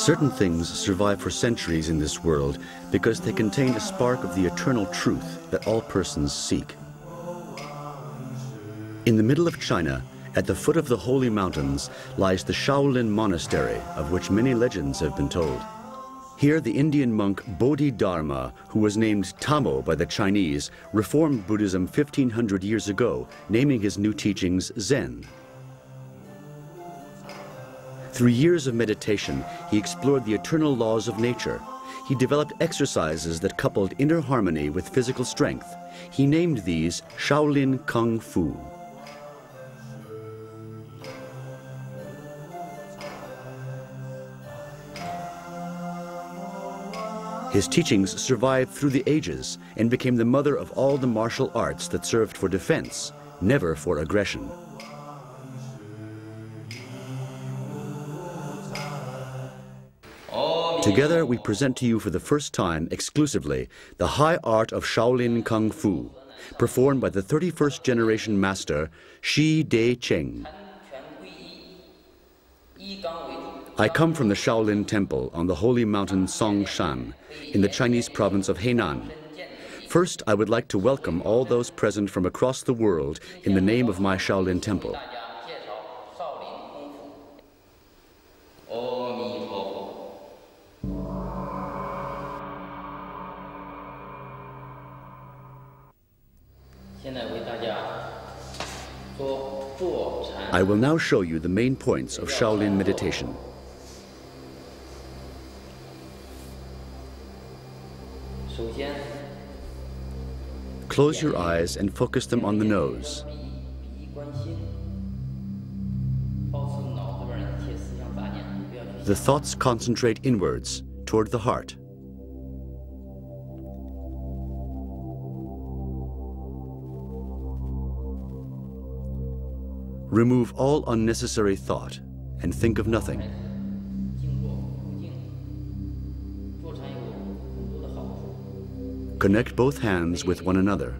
Certain things survive for centuries in this world because they contain a spark of the eternal truth that all persons seek. In the middle of China, at the foot of the holy mountains, lies the Shaolin Monastery, of which many legends have been told. Here, the Indian monk Bodhidharma, who was named Tamo by the Chinese, reformed Buddhism 1500 years ago, naming his new teachings Zen. Through years of meditation, he explored the eternal laws of nature. He developed exercises that coupled inner harmony with physical strength. He named these Shaolin Kong Fu. His teachings survived through the ages and became the mother of all the martial arts that served for defense, never for aggression. Together, we present to you for the first time, exclusively, the high art of Shaolin Kung Fu, performed by the 31st generation master, Shi De Cheng. I come from the Shaolin Temple on the holy mountain Songshan, in the Chinese province of Henan. First, I would like to welcome all those present from across the world in the name of my Shaolin Temple. I will now show you the main points of Shaolin meditation. Close your eyes and focus them on the nose. The thoughts concentrate inwards, toward the heart. Remove all unnecessary thought and think of nothing. Connect both hands with one another.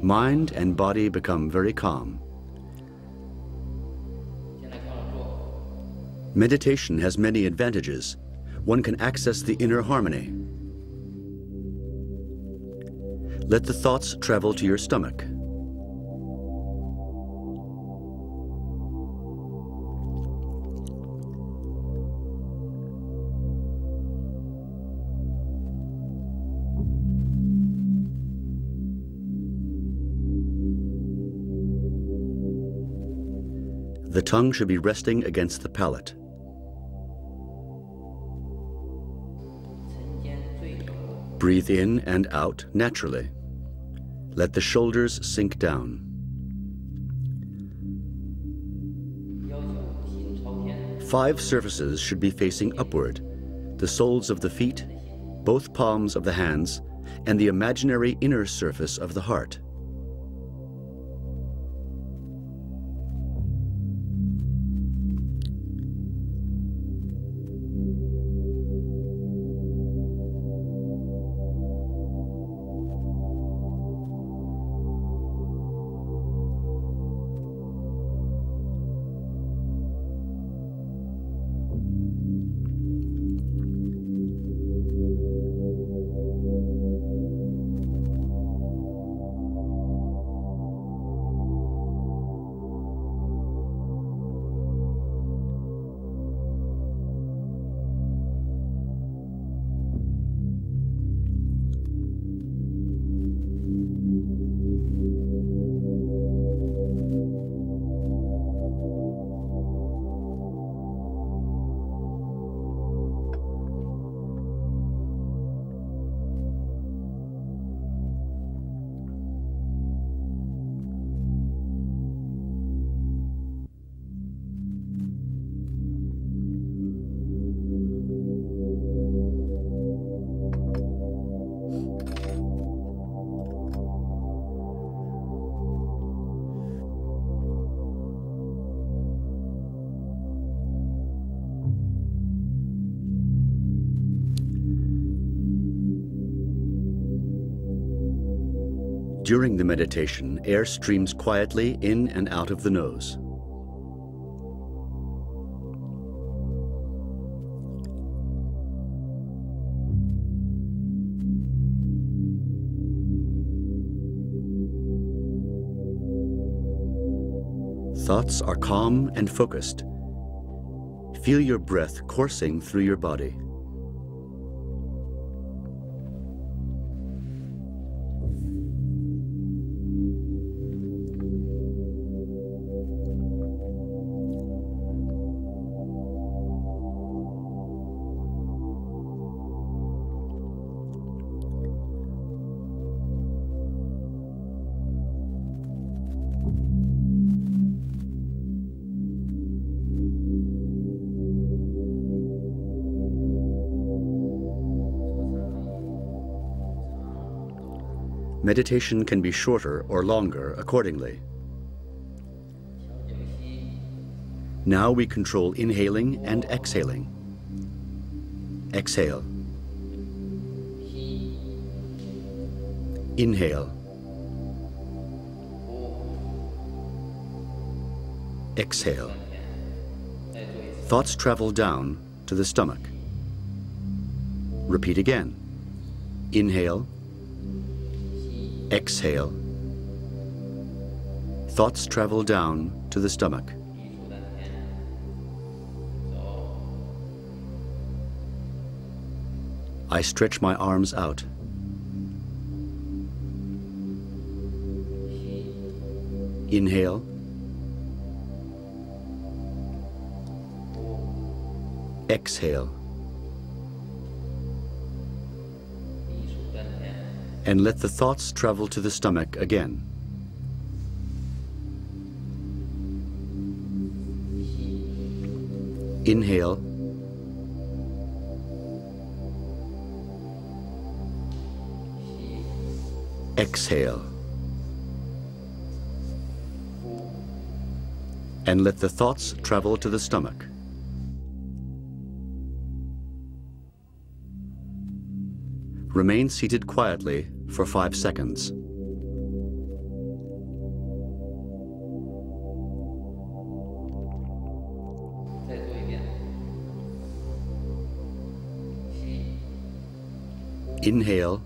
Mind and body become very calm. Meditation has many advantages. One can access the inner harmony. Let the thoughts travel to your stomach. The tongue should be resting against the palate. Breathe in and out naturally. Let the shoulders sink down. Five surfaces should be facing upward: the soles of the feet, both palms of the hands, and the imaginary inner surface of the heart. During the meditation, air streams quietly in and out of the nose. thoughts are calm and focused. Feel your breath coursing through your body. Meditation can be shorter or longer accordingly. Now we control inhaling and exhaling. Exhale. Inhale. Exhale. Thoughts travel down to the stomach. Repeat again. Inhale. Exhale. Thoughts travel down to the stomach. I stretch my arms out. Inhale. Exhale. And let the thoughts travel to the stomach again. Inhale. Exhale. And let the thoughts travel to the stomach. Remain seated quietly for 5 seconds. Inhale.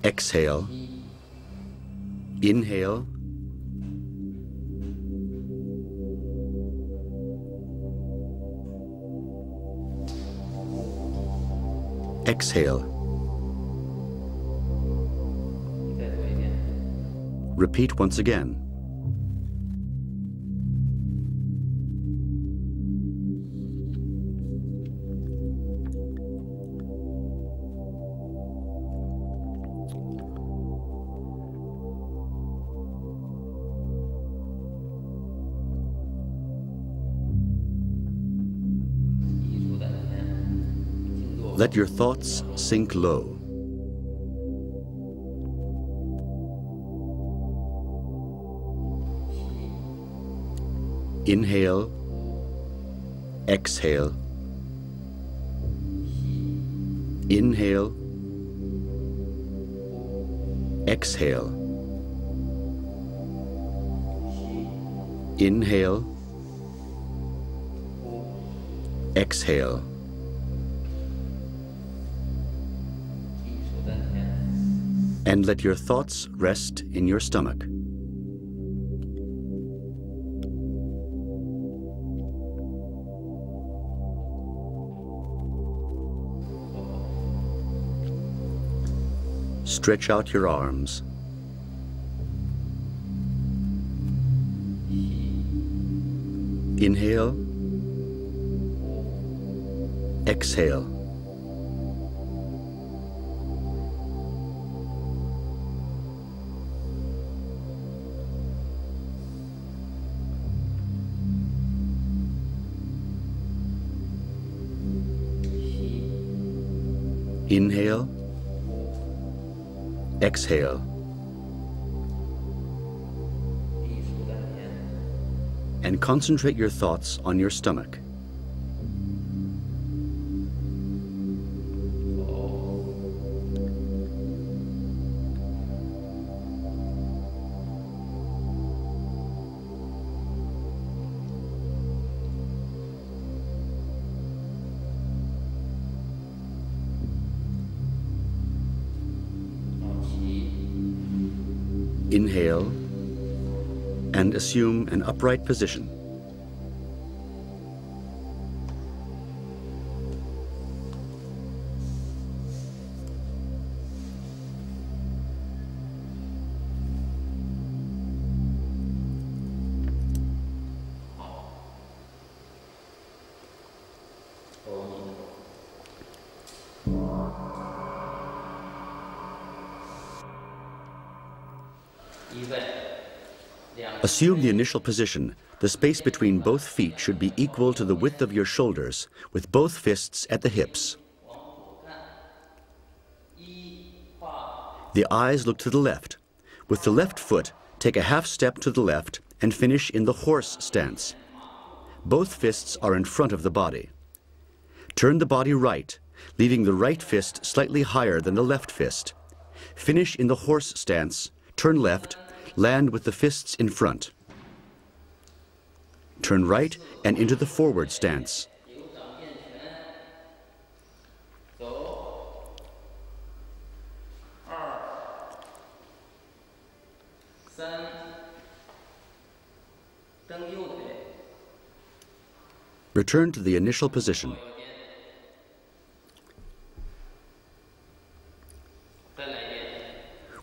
Exhale. Inhale. Exhale. Repeat once again. Let your thoughts sink low. Inhale, exhale. Inhale, exhale. Inhale, exhale. And let your thoughts rest in your stomach. Stretch out your arms. Inhale, exhale. Inhale, exhale. And concentrate your thoughts on your stomach. Inhale, and assume an upright position. Assume the initial position. The space between both feet should be equal to the width of your shoulders, with both fists at the hips. The eyes look to the left. With the left foot, take a half step to the left and finish in the horse stance. Both fists are in front of the body. Turn the body right, leaving the right fist slightly higher than the left fist. Finish in the horse stance, turn left, land with the fists in front. Turn right and into the forward stance. Return to the initial position.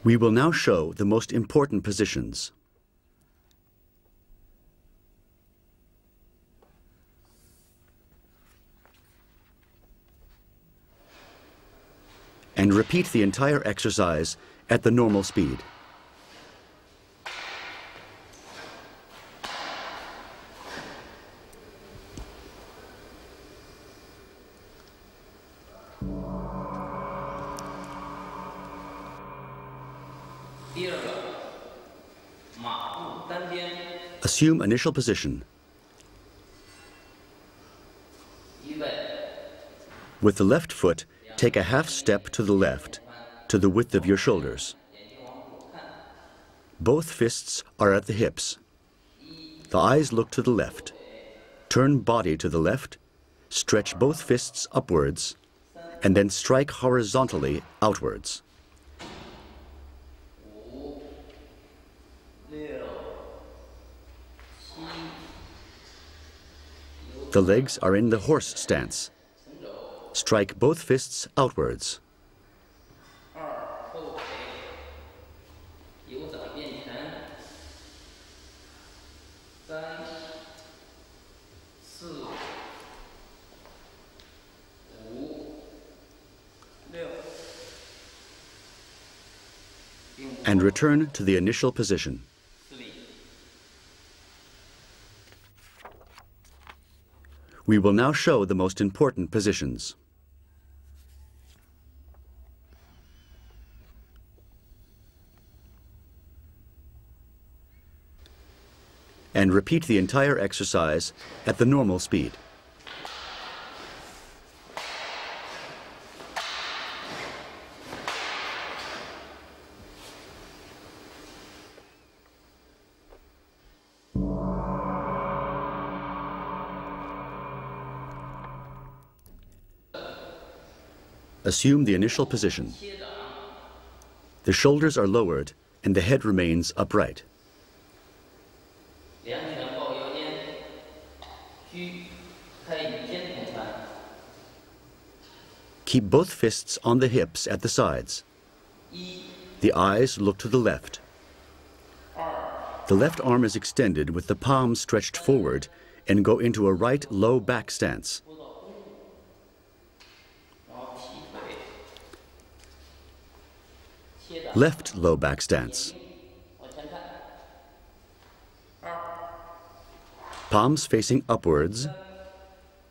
We will now show the most important positions. And repeat the entire exercise at the normal speed. Assume initial position. With the left foot, take a half step to the left, to the width of your shoulders. Both fists are at the hips. The eyes look to the left. Turn body to the left, stretch both fists upwards, and then strike horizontally outwards. The legs are in the horse stance. Strike both fists outwards. And return to the initial position. We will now show the most important positions. And repeat the entire exercise at the normal speed. Assume the initial position. The shoulders are lowered and the head remains upright. Keep both fists on the hips at the sides. The eyes look to the left. The left arm is extended with the palms stretched forward and go into a right low back stance. Left low back stance. Palms facing upwards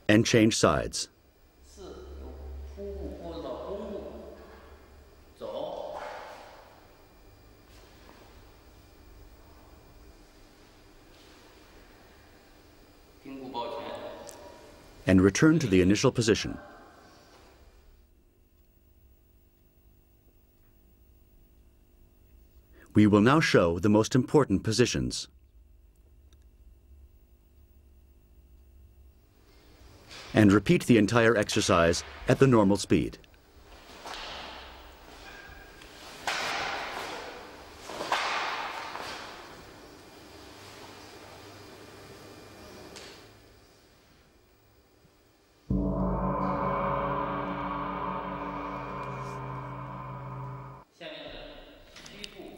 and change sides. And return to the initial position. We will now show the most important positions. And repeat the entire exercise at the normal speed.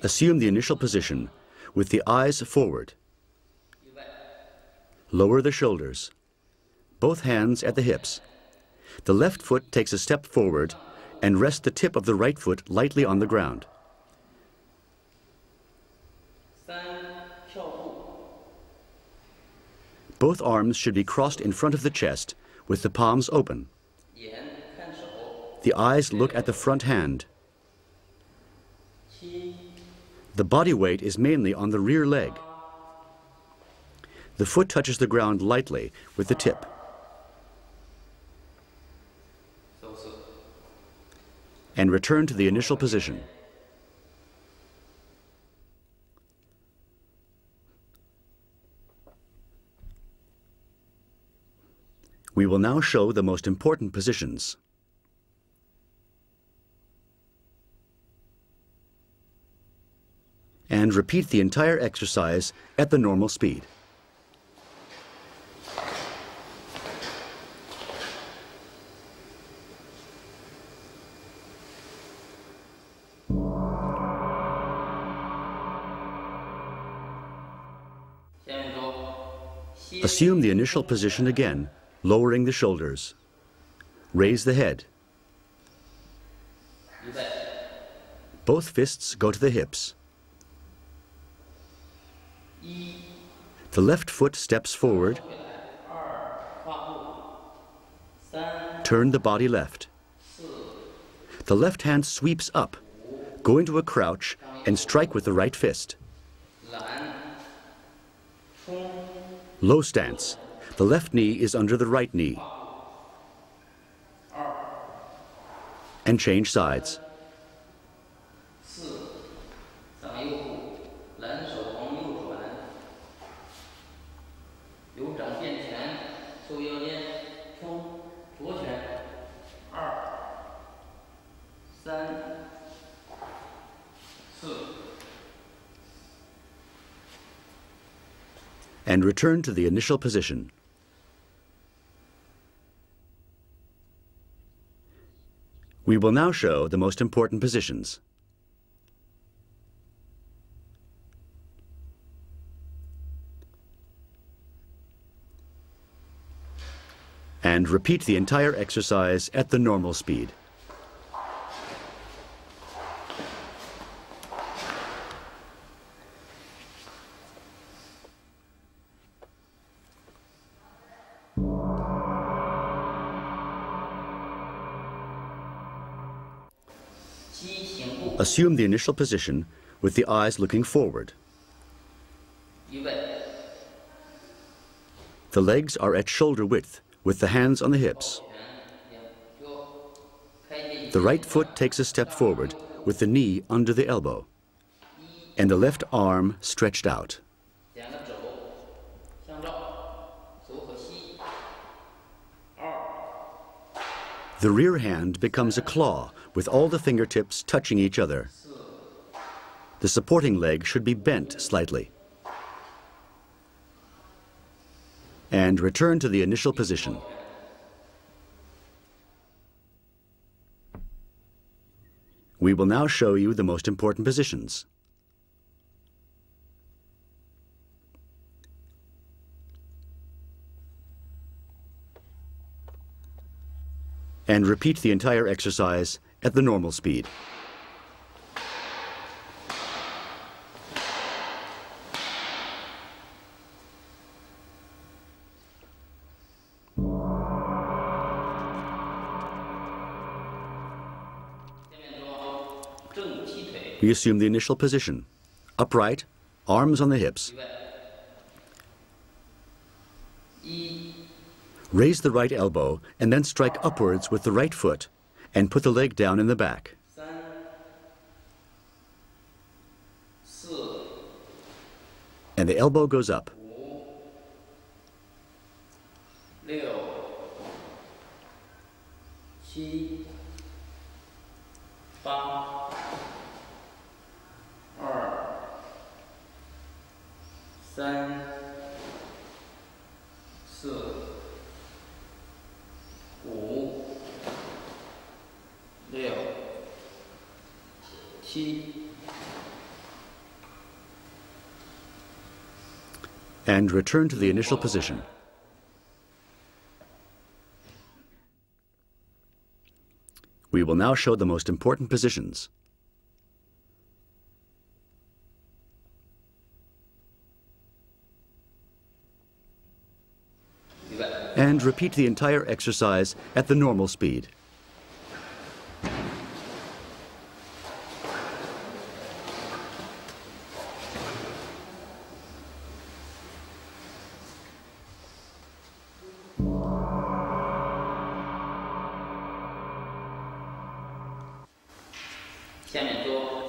Assume the initial position with the eyes forward. Lower the shoulders. Both hands at the hips. The left foot takes a step forward and rest the tip of the right foot lightly on the ground. Both arms should be crossed in front of the chest with the palms open. The eyes look at the front hand. The body weight is mainly on the rear leg. The foot touches the ground lightly with the tip. And return to the initial position. We will now show the most important positions. And repeat the entire exercise at the normal speed. Assume the initial position again, lowering the shoulders. Raise the head. Both fists go to the hips. The left foot steps forward. Turn the body left. The left hand sweeps up. Go into a crouch and strike with the right fist. Low stance. The left knee is under the right knee. And change sides. And return to the initial position. We will now show the most important positions. And repeat the entire exercise at the normal speed. Assume the initial position with the eyes looking forward. The legs are at shoulder width with the hands on the hips. The right foot takes a step forward with the knee under the elbow and the left arm stretched out. The rear hand becomes a claw with all the fingertips touching each other. The supporting leg should be bent slightly. And return to the initial position. We will now show you the most important positions. And repeat the entire exercise at the normal speed. We assume the initial position. Upright, arms on the hips. Raise the right elbow and then strike upwards with the right foot and put the leg down in the back. And the elbow goes up. and return to the initial position. We will now show the most important positions. And repeat the entire exercise at the normal speed.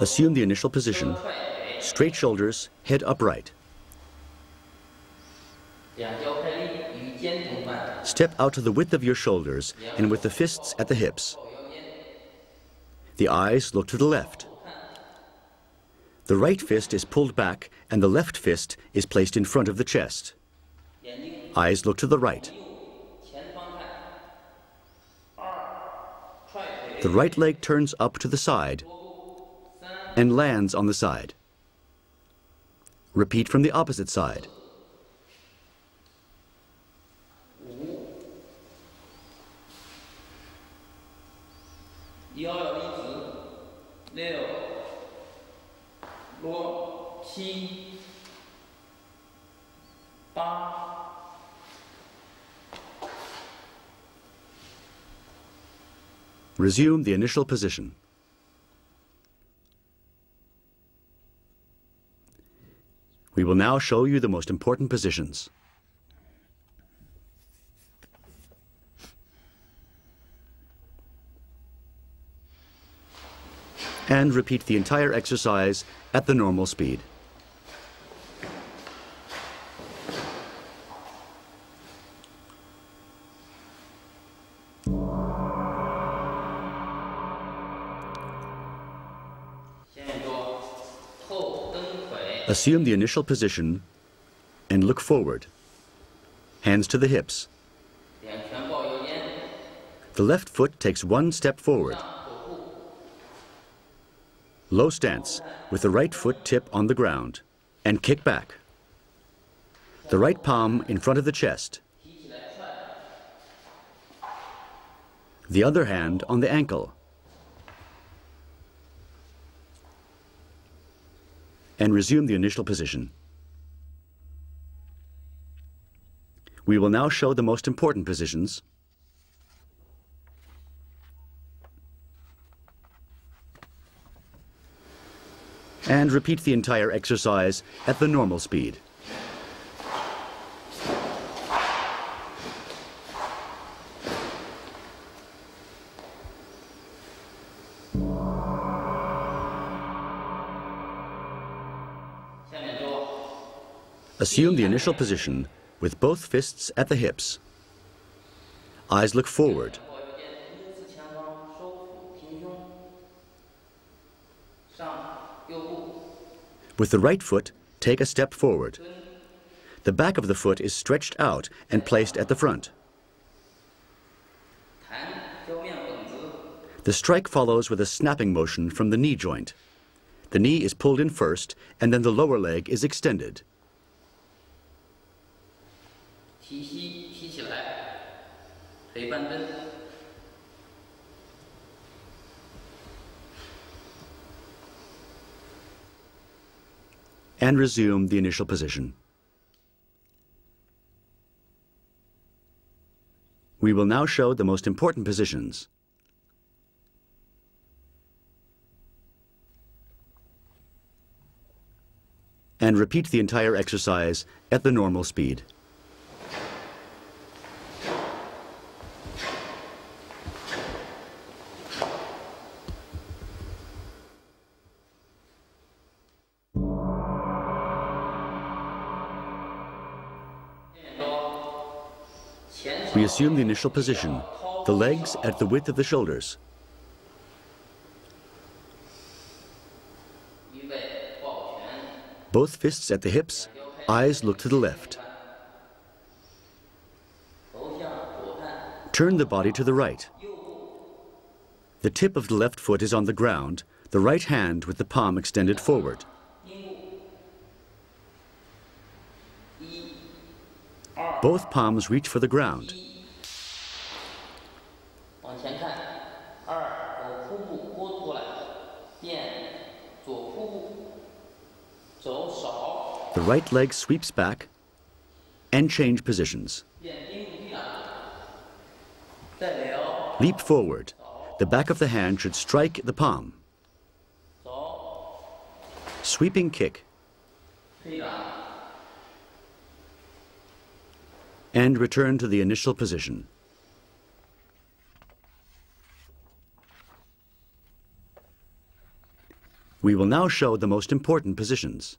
Assume the initial position, straight shoulders, head upright. Step out to the width of your shoulders and with the fists at the hips. The eyes look to the left. The right fist is pulled back and the left fist is placed in front of the chest. Eyes look to the right. The right leg turns up to the side and lands on the side. Repeat from the opposite side. Resume the initial position. We will now show you the most important positions. And repeat the entire exercise at the normal speed. Assume the initial position and look forward. Hands to the hips. The left foot takes one step forward. Low stance with the right foot tip on the ground and kick back. The right palm in front of the chest. The other hand on the ankle. And resume the initial position. We will now show the most important positions. And repeat the entire exercise at the normal speed. Assume the initial position with both fists at the hips. Eyes look forward. With the right foot, take a step forward. The back of the foot is stretched out and placed at the front. The strike follows with a snapping motion from the knee joint. The knee is pulled in first, and then the lower leg is extended. And resume the initial position. We will now show the most important positions. And repeat the entire exercise at the normal speed. We assume the initial position, the legs at the width of the shoulders. Both fists at the hips, eyes look to the left. Turn the body to the right. The tip of the left foot is on the ground, the right hand with the palm extended forward. Both palms reach for the ground. 往前看，二，左瀑布拨过来，变左瀑布，走少。 The right leg sweeps back and change positions. 变钉住地了，再聊。 Leap forward. The back of the hand should strike the palm. 走。 Sweeping kick. 可以了。 And return to the initial position. We will now show the most important positions.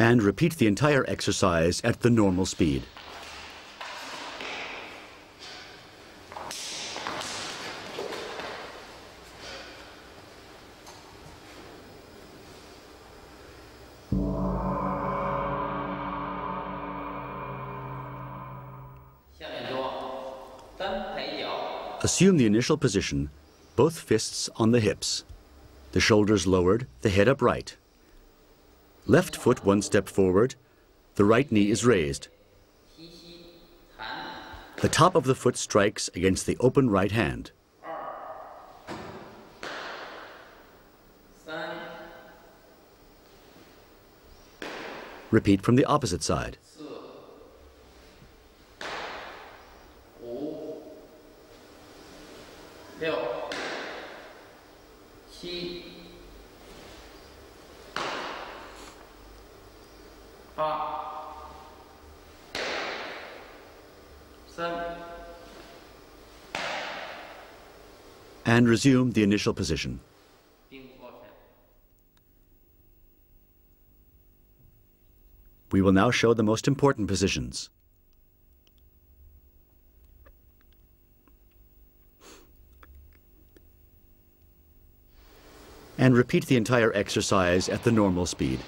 And repeat the entire exercise at the normal speed. Assume the initial position, both fists on the hips, the shoulders lowered, the head upright. Left foot one step forward, the right knee is raised. The top of the foot strikes against the open right hand. Repeat from the opposite side. 6、7、8、3。 And resume the initial position. We will now show the most important positions. And repeat the entire exercise at the normal speed.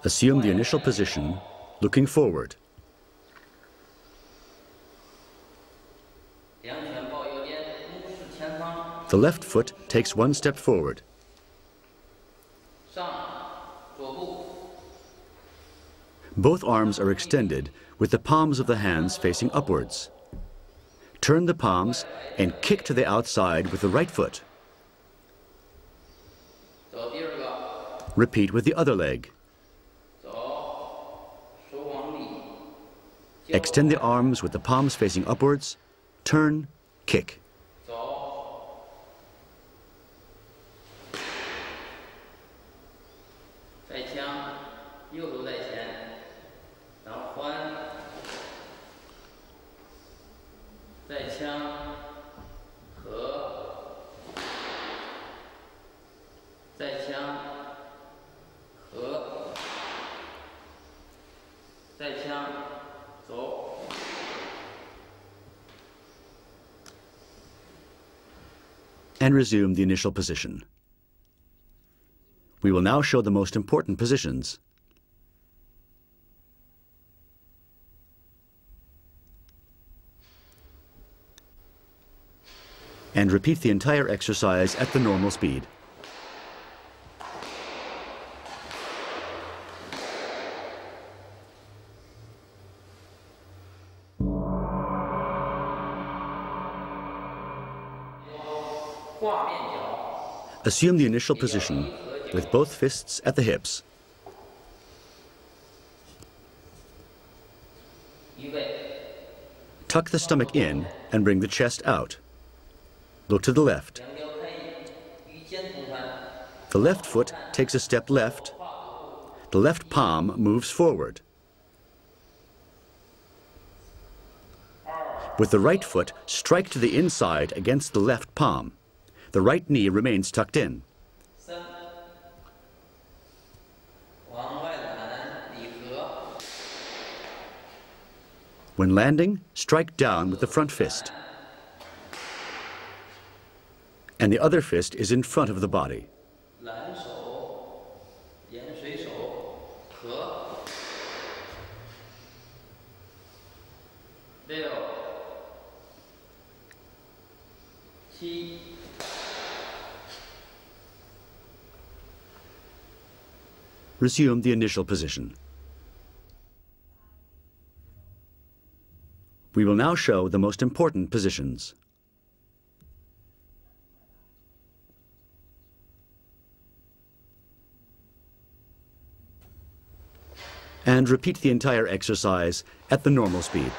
Assume the initial position, looking forward. The left foot takes one step forward. Both arms are extended with the palms of the hands facing upwards. Turn the palms and kick to the outside with the right foot. Repeat with the other leg. Extend the arms with the palms facing upwards. Turn, kick. And resume the initial position. We will now show the most important positions. And repeat the entire exercise at the normal speed. Assume the initial position with both fists at the hips. Tuck the stomach in and bring the chest out. Look to the left. The left foot takes a step left. The left palm moves forward. With the right foot, strike to the inside against the left palm. The right knee remains tucked in. 3，往外揽里合。 When landing, strike down with the front fist. And the other fist is in front of the body. 揽手，沿水手，合。6、7。 Resume the initial position. We will now show the most important positions. And repeat the entire exercise at the normal speed.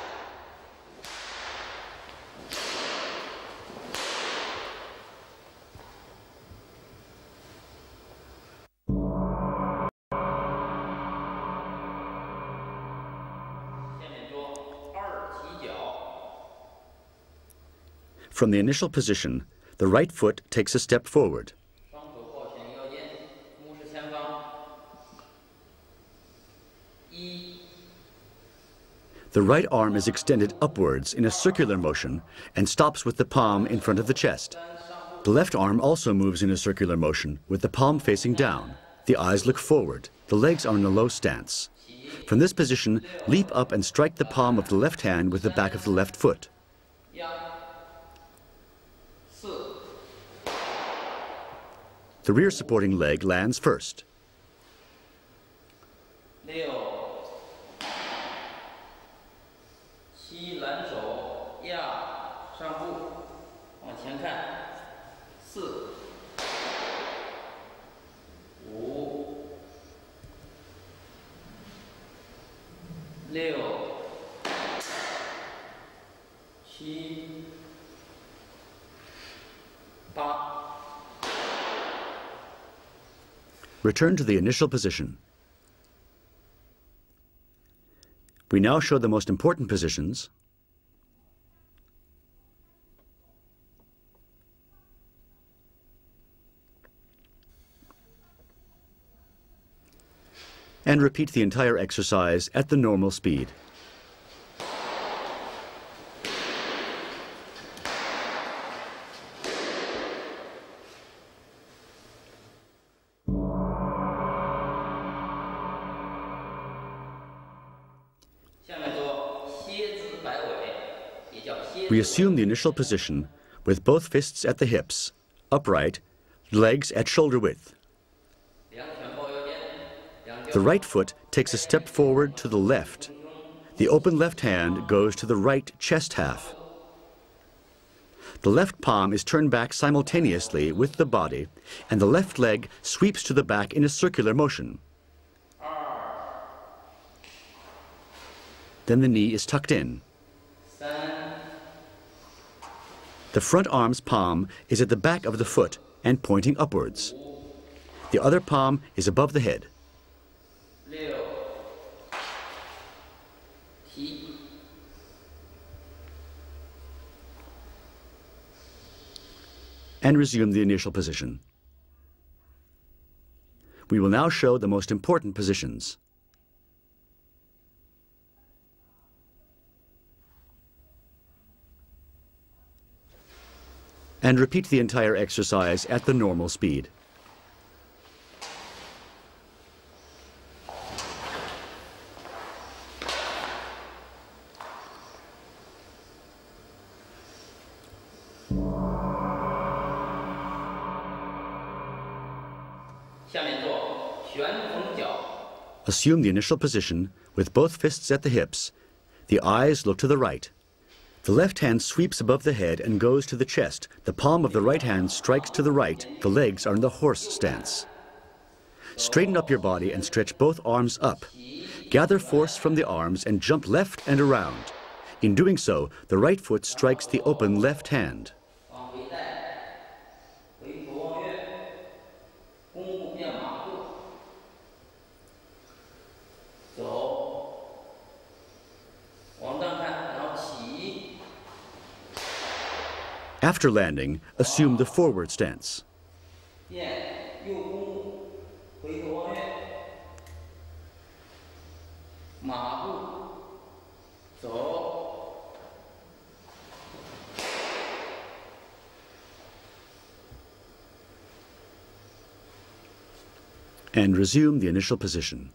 From the initial position, the right foot takes a step forward. 双手抱拳腰间，目视前方。1、 The right arm is extended upwards in a circular motion and stops with the palm in front of the chest. The left arm also moves in a circular motion with the palm facing down. The eyes look forward. The legs are in a low stance. From this position, leap up and strike the palm of the left hand with the back of the left foot. 4、 The rear supporting leg lands first. 6、7，揽手压上步，往前看。4、5、6、7、8。 Return to the initial position. We now show the most important positions. And repeat the entire exercise at the normal speed. We assume the initial position with both fists at the hips, upright, legs at shoulder width. The right foot takes a step forward to the left. The open left hand goes to the right chest half. The left palm is turned back simultaneously with the body, and the left leg sweeps to the back in a circular motion. Then the knee is tucked in. The front arm's palm is at the back of the foot and pointing upwards. The other palm is above the head. 6、提。 And resume the initial position. We will now show the most important positions. And repeat the entire exercise at the normal speed. Assume the initial position with both fists at the hips. The eyes look to the right. The left hand sweeps above the head and goes to the chest. The palm of the right hand strikes to the right. The legs are in the horse stance. Straighten up your body and stretch both arms up. Gather force from the arms and jump left and around. In doing so, the right foot strikes the open left hand. After landing, assume the forward stance. 变右弓回头望月，马步走， and resume the initial position.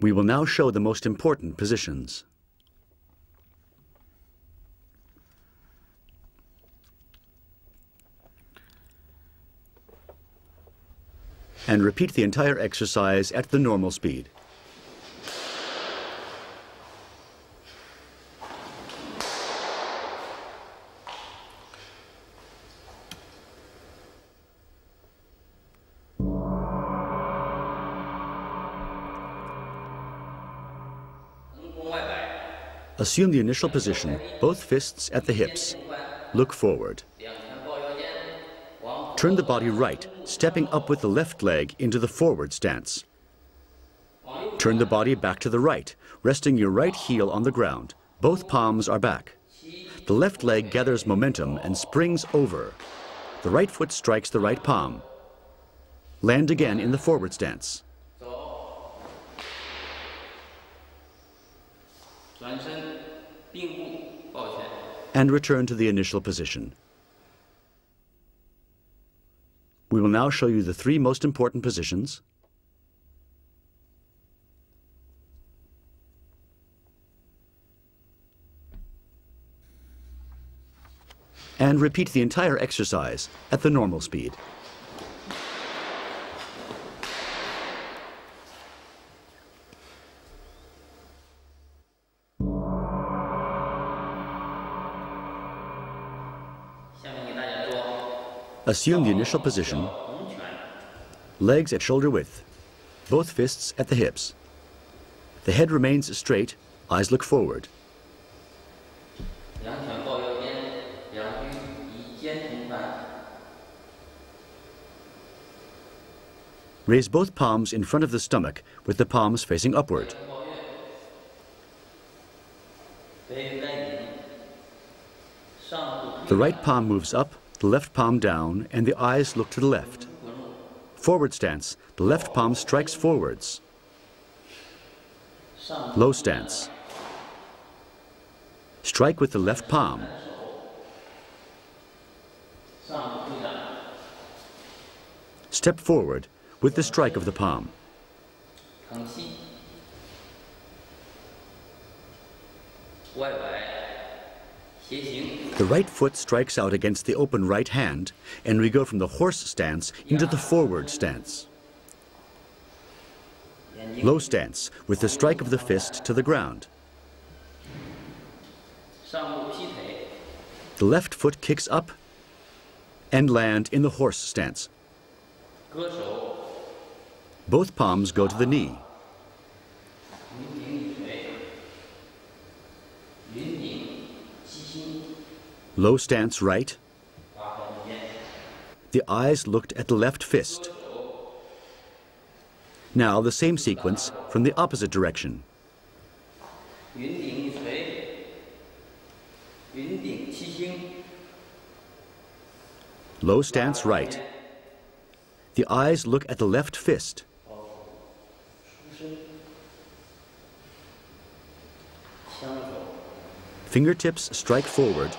We will now show the most important positions. And repeat the entire exercise at the normal speed. Assume the initial position, both fists at the hips. Look forward. Turn the body right, stepping up with the left leg into the forward stance. Turn the body back to the right, resting your right heel on the ground. Both palms are back. The left leg gathers momentum and springs over. The right foot strikes the right palm. Land again in the forward stance. And return to the initial position. We will now show you the 3 most important positions. And repeat the entire exercise at the normal speed. Assume the initial position, legs at shoulder width, both fists at the hips. The head remains straight, eyes look forward. Raise both palms in front of the stomach with the palms facing upward. The right palm moves up, the left palm down, and the eyes look to the left. Forward stance, the left palm strikes forwards. Low stance. Strike with the left palm. Step forward with the strike of the palm. The right foot strikes out against the open right hand, and we go from the horse stance into the forward stance. Low stance, with the strike of the fist to the ground. The left foot kicks up and land in the horse stance. Both palms go to the knee. Low stance right. The eyes looked at the left fist. Now the same sequence from the opposite direction. Low stance right. The eyes look at the left fist. Fingertips strike forward.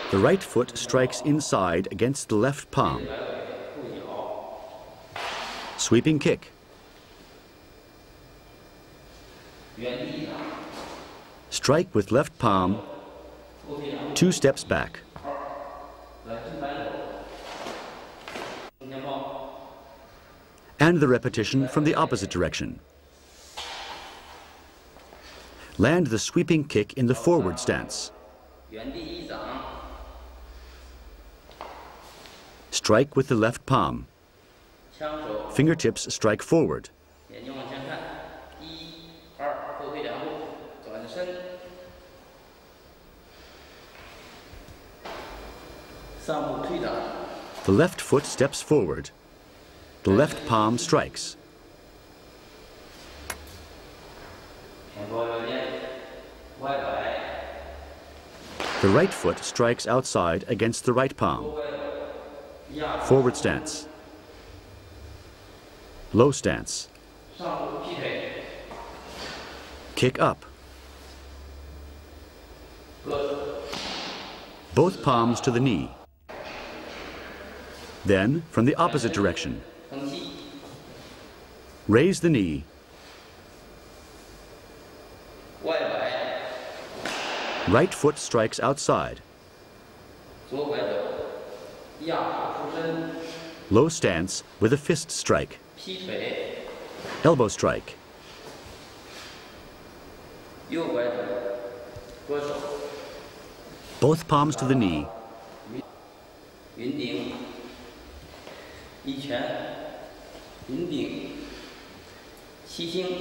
The right foot strikes inside against the left palm. Sweeping kick. Strike with left palm, 2 steps back. And the repetition from the opposite direction. Land the sweeping kick in the forward stance. Strike with the left palm. Fingertips strike forward. The left foot steps forward. The left palm strikes. The right foot strikes outside against the right palm. Forward stance. Low stance. Kick up. Both palms to the knee. Then, from the opposite direction. Raise the knee. Right foot strikes outside. Low stance with a fist strike. Elbow strike. Both palms to the knee.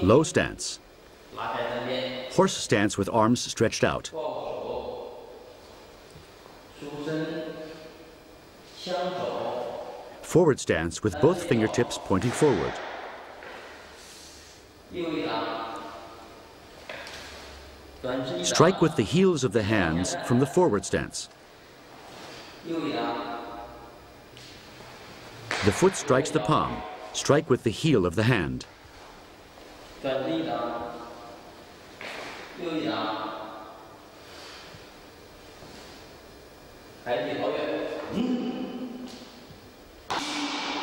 Low stance. Horse stance with arms stretched out. Forward stance with both fingertips pointing forward. Strike with the heels of the hands from the forward stance. The foot strikes the palm. Strike with the heel of the hand.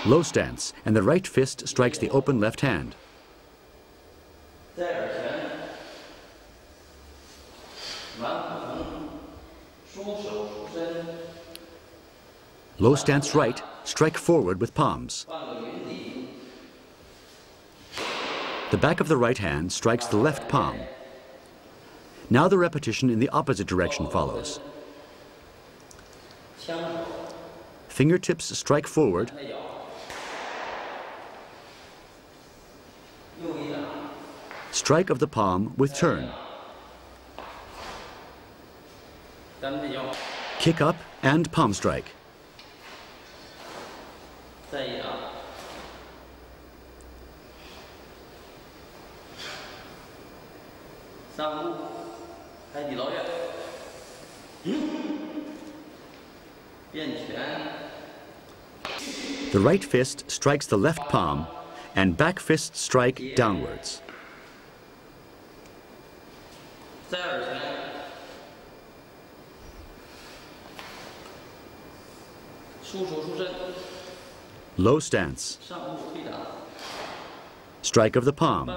Low stance, and the right fist strikes the open left hand. Low stance right, strike forward with palms. The back of the right hand strikes the left palm. Now the repetition in the opposite direction follows. Fingertips strike forward. Strike of the palm with turn. Kick up and palm strike. The right fist strikes the left palm and back fist strike downwards. Low stance. Strike of the palm.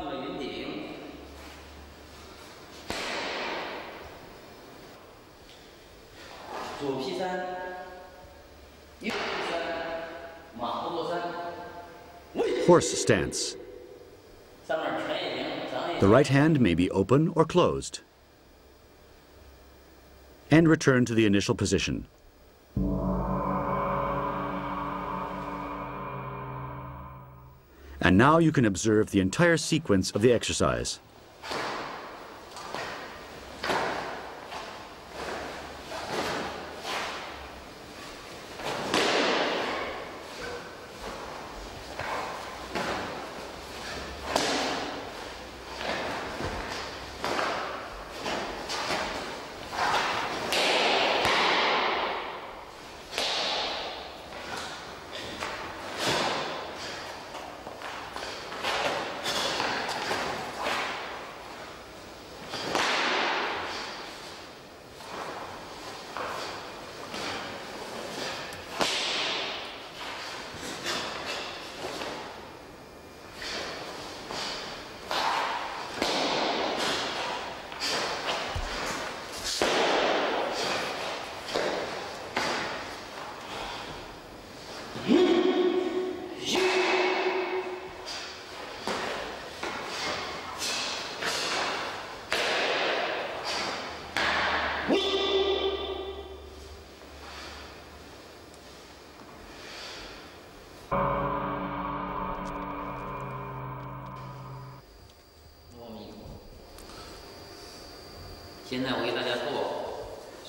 Horse stance. The right hand may be open or closed. And return to the initial position. And now you can observe the entire sequence of the exercise.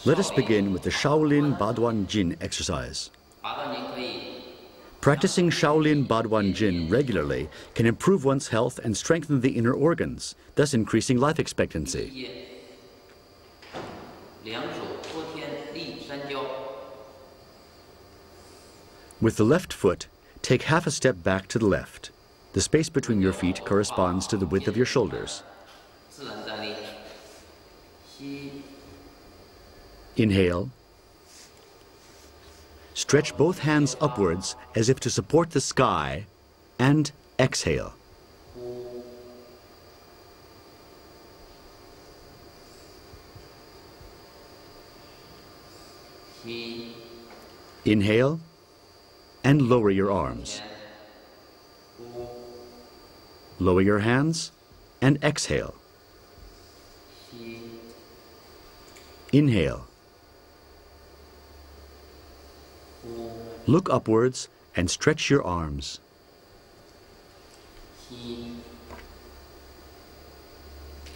Let us begin with the Shaolin Baduan Jin exercise. Practicing Shaolin Baduan Jin regularly can improve one's health and strengthen the inner organs, thus increasing life expectancy. With the left foot, take half a step back to the left. The space between your feet corresponds to the width of your shoulders. 自然站立。吸， Inhale. Stretch both hands upwards as if to support the sky, and exhale. 呼， 吸， Inhale, and lower your arms. 呼， Lower your hands, and exhale. 吸， Inhale. 呼， Look upwards and stretch your arms. 吸，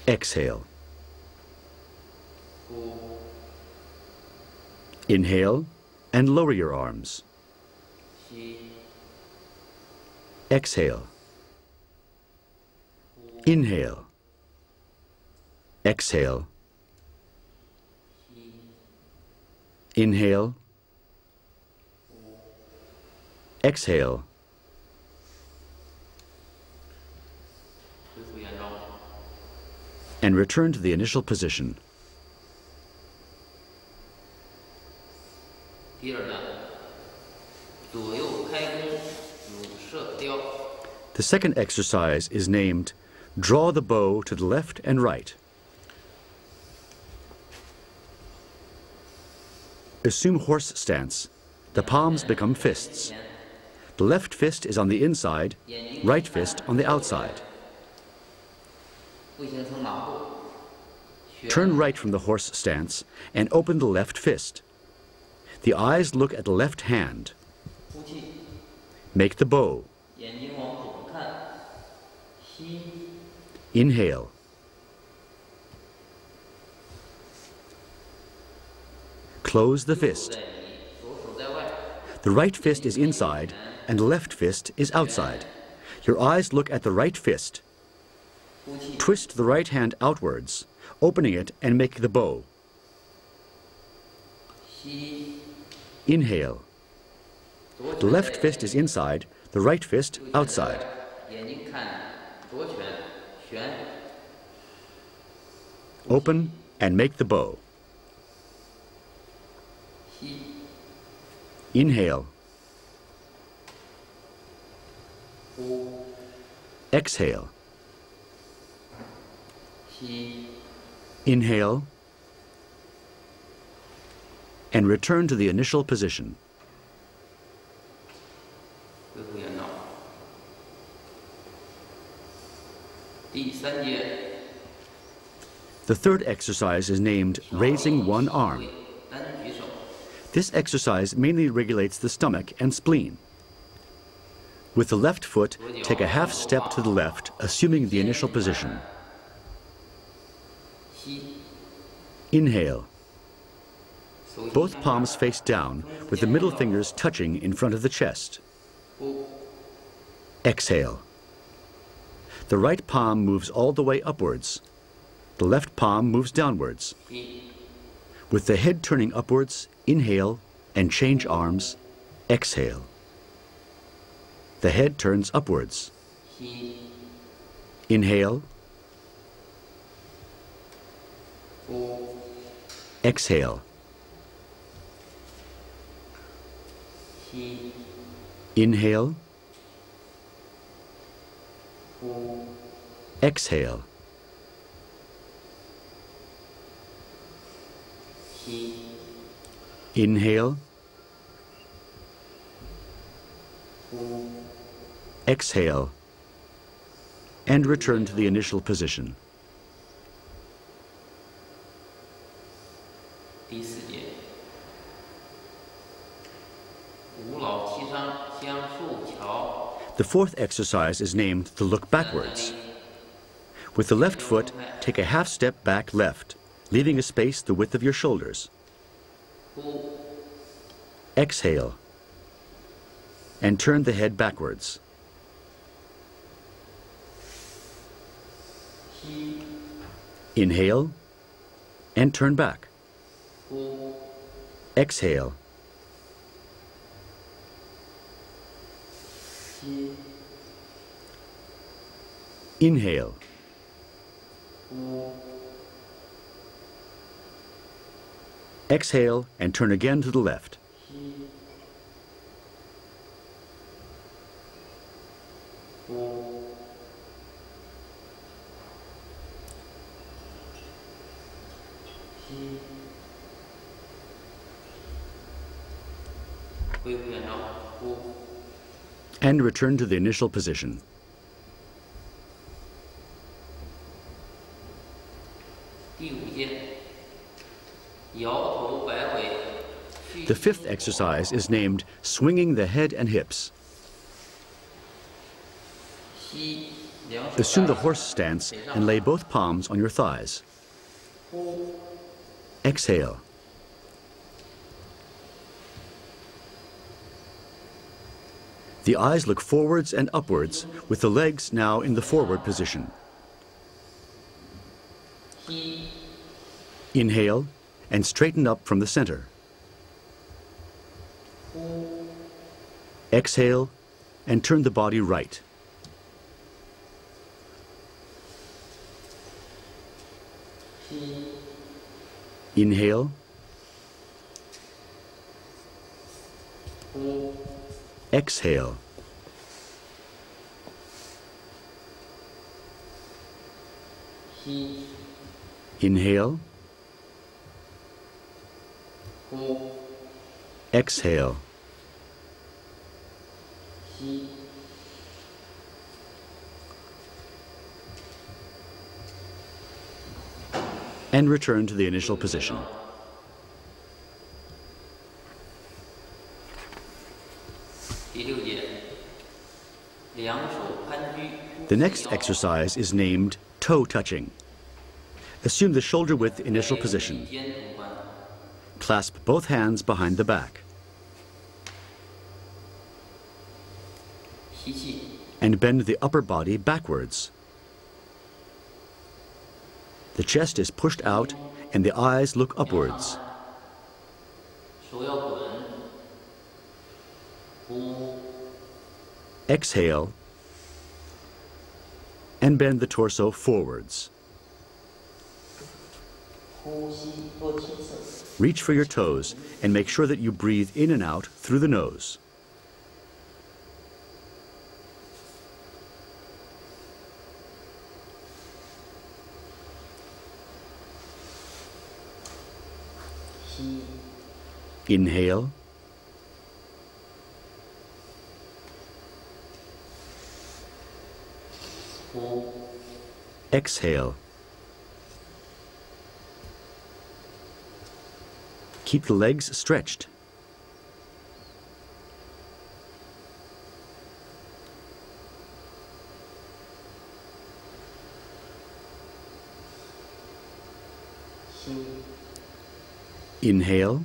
Exhale. 呼， Inhale, and lower your arms. 吸， Exhale. Inhale. Exhale. 吸， Inhale. Exhale. 恢复原状。 And return to the initial position. 第二段，左右开弓，乳射雕。 The second exercise is named Draw the Bow to the Left and Right. Assume horse stance. The palms become fists. The left fist is on the inside, right fist on the outside. 会形成马步。 Turn right from the horse stance and open the left fist. The eyes look at the left hand. 呼气， Make the bow. 眼睛往左看。吸， Inhale. Close the 右手 fist. 在里，左手在外。 The right fist is inside and the left fist is outside. Your eyes look at the right fist. 呼气， Twist the right hand outwards, opening it and make the bow. 吸， Inhale. 左 The 拳 left 在 fist is inside, the right fist 右拳在 outside. 外眼睛看左拳，旋。 Open and make the bow. 吸， Inhale. 呼， Exhale. 吸， Inhale. And return to the initial position. 恢复原状。第三节， The third exercise is named Raising One Arm. 单举手。 This exercise mainly regulates the stomach and spleen. With the left foot, take a half step to the left, assuming the initial position. 吸， Inhale. 手心 Both 向 palms face down, with the middle fingers touching in front of the chest. 呼， Exhale. The right palm moves all the way upwards. The left palm moves downwards. 吸， With the head turning upwards, inhale and change arms. Exhale. The head turns upwards. 吸， Inhale. 呼， Exhale. 吸， Inhale. 呼， Exhale. 吸， Inhale. 呼， Exhale. And return to the initial position. 第四节，五老七伤相竖桥。 The fourth exercise is named the look backwards. With the left foot, take a half step back left, leaving a space the width of your shoulders. 呼， Exhale. And turn the head backwards. 吸， Inhale. And turn back. 呼， Exhale. Inhale. Exhale and turn again to the left. And return to the initial position. The fifth exercise is named swinging the head and hips. Assume the horse stance and lay both palms on your thighs. Exhale. The eyes look forwards and upwards, with the legs now in the forward position. Inhale and straighten up from the center. Exhale and turn the body right. Inhale. Exhale. Inhale. Exhale. And return to the initial position. The next exercise is named toe touching. Assume the shoulder width initial position. Clasp both hands behind the back. And bend the upper body backwards. The chest is pushed out and the eyes look upwards. Exhale and bend the torso forwards. Reach for your toes and make sure that you breathe in and out through the nose. Inhale. Exhale. Keep the legs stretched. Inhale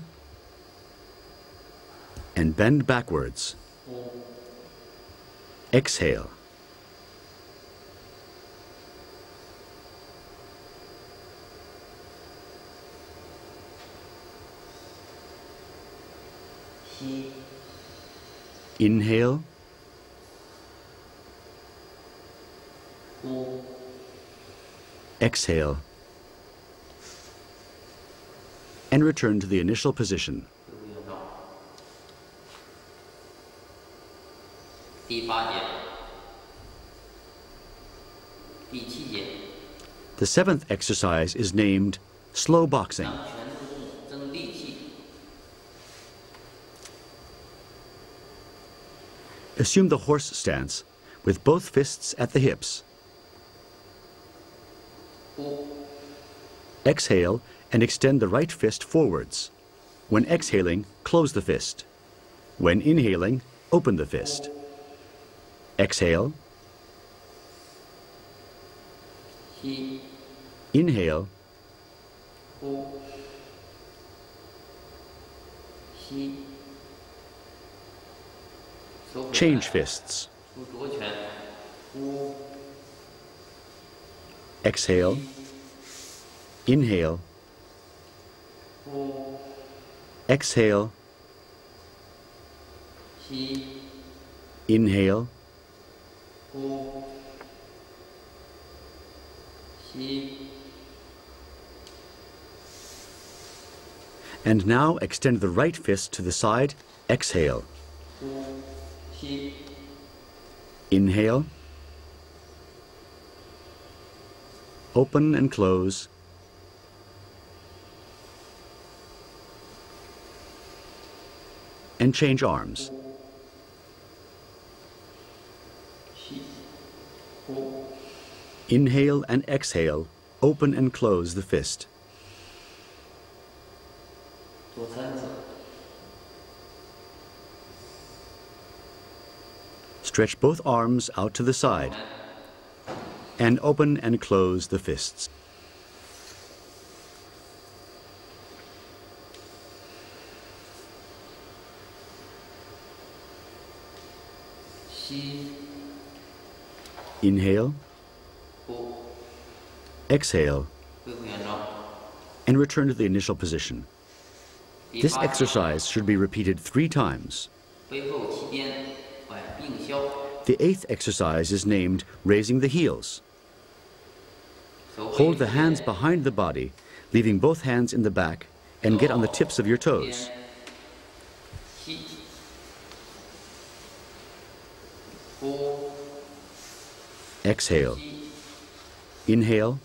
and bend backwards. Exhale. Inhale. Exhale. And return to the initial position. The seventh exercise is named slow boxing. Assume the horse stance with both fists at the hips. Exhale and extend the right fist forwards. When exhaling, close the fist. When inhaling, open the fist. Exhale. Inhale. Change fists. Exhale. Inhale. Exhale. Inhale. 吸 And now extend the right fist to the side. Exhale. 呼吸 Inhale. Open and close. And change arms. 吸呼 Inhale and exhale. Open and close the fist. 左三指 Stretch both arms out to the side. And open and close the fists. 吸 Inhale. 呼 Exhale. 恢复原状 And return to the initial position. This exercise should be repeated 3 times. 背后齐肩外并消 The 8th exercise is named raising the heels. 手背 Hold the hands behind the body, leaving both hands in the back, and get on the tips of your toes. 吸呼 Exhale. 吸 Inhale.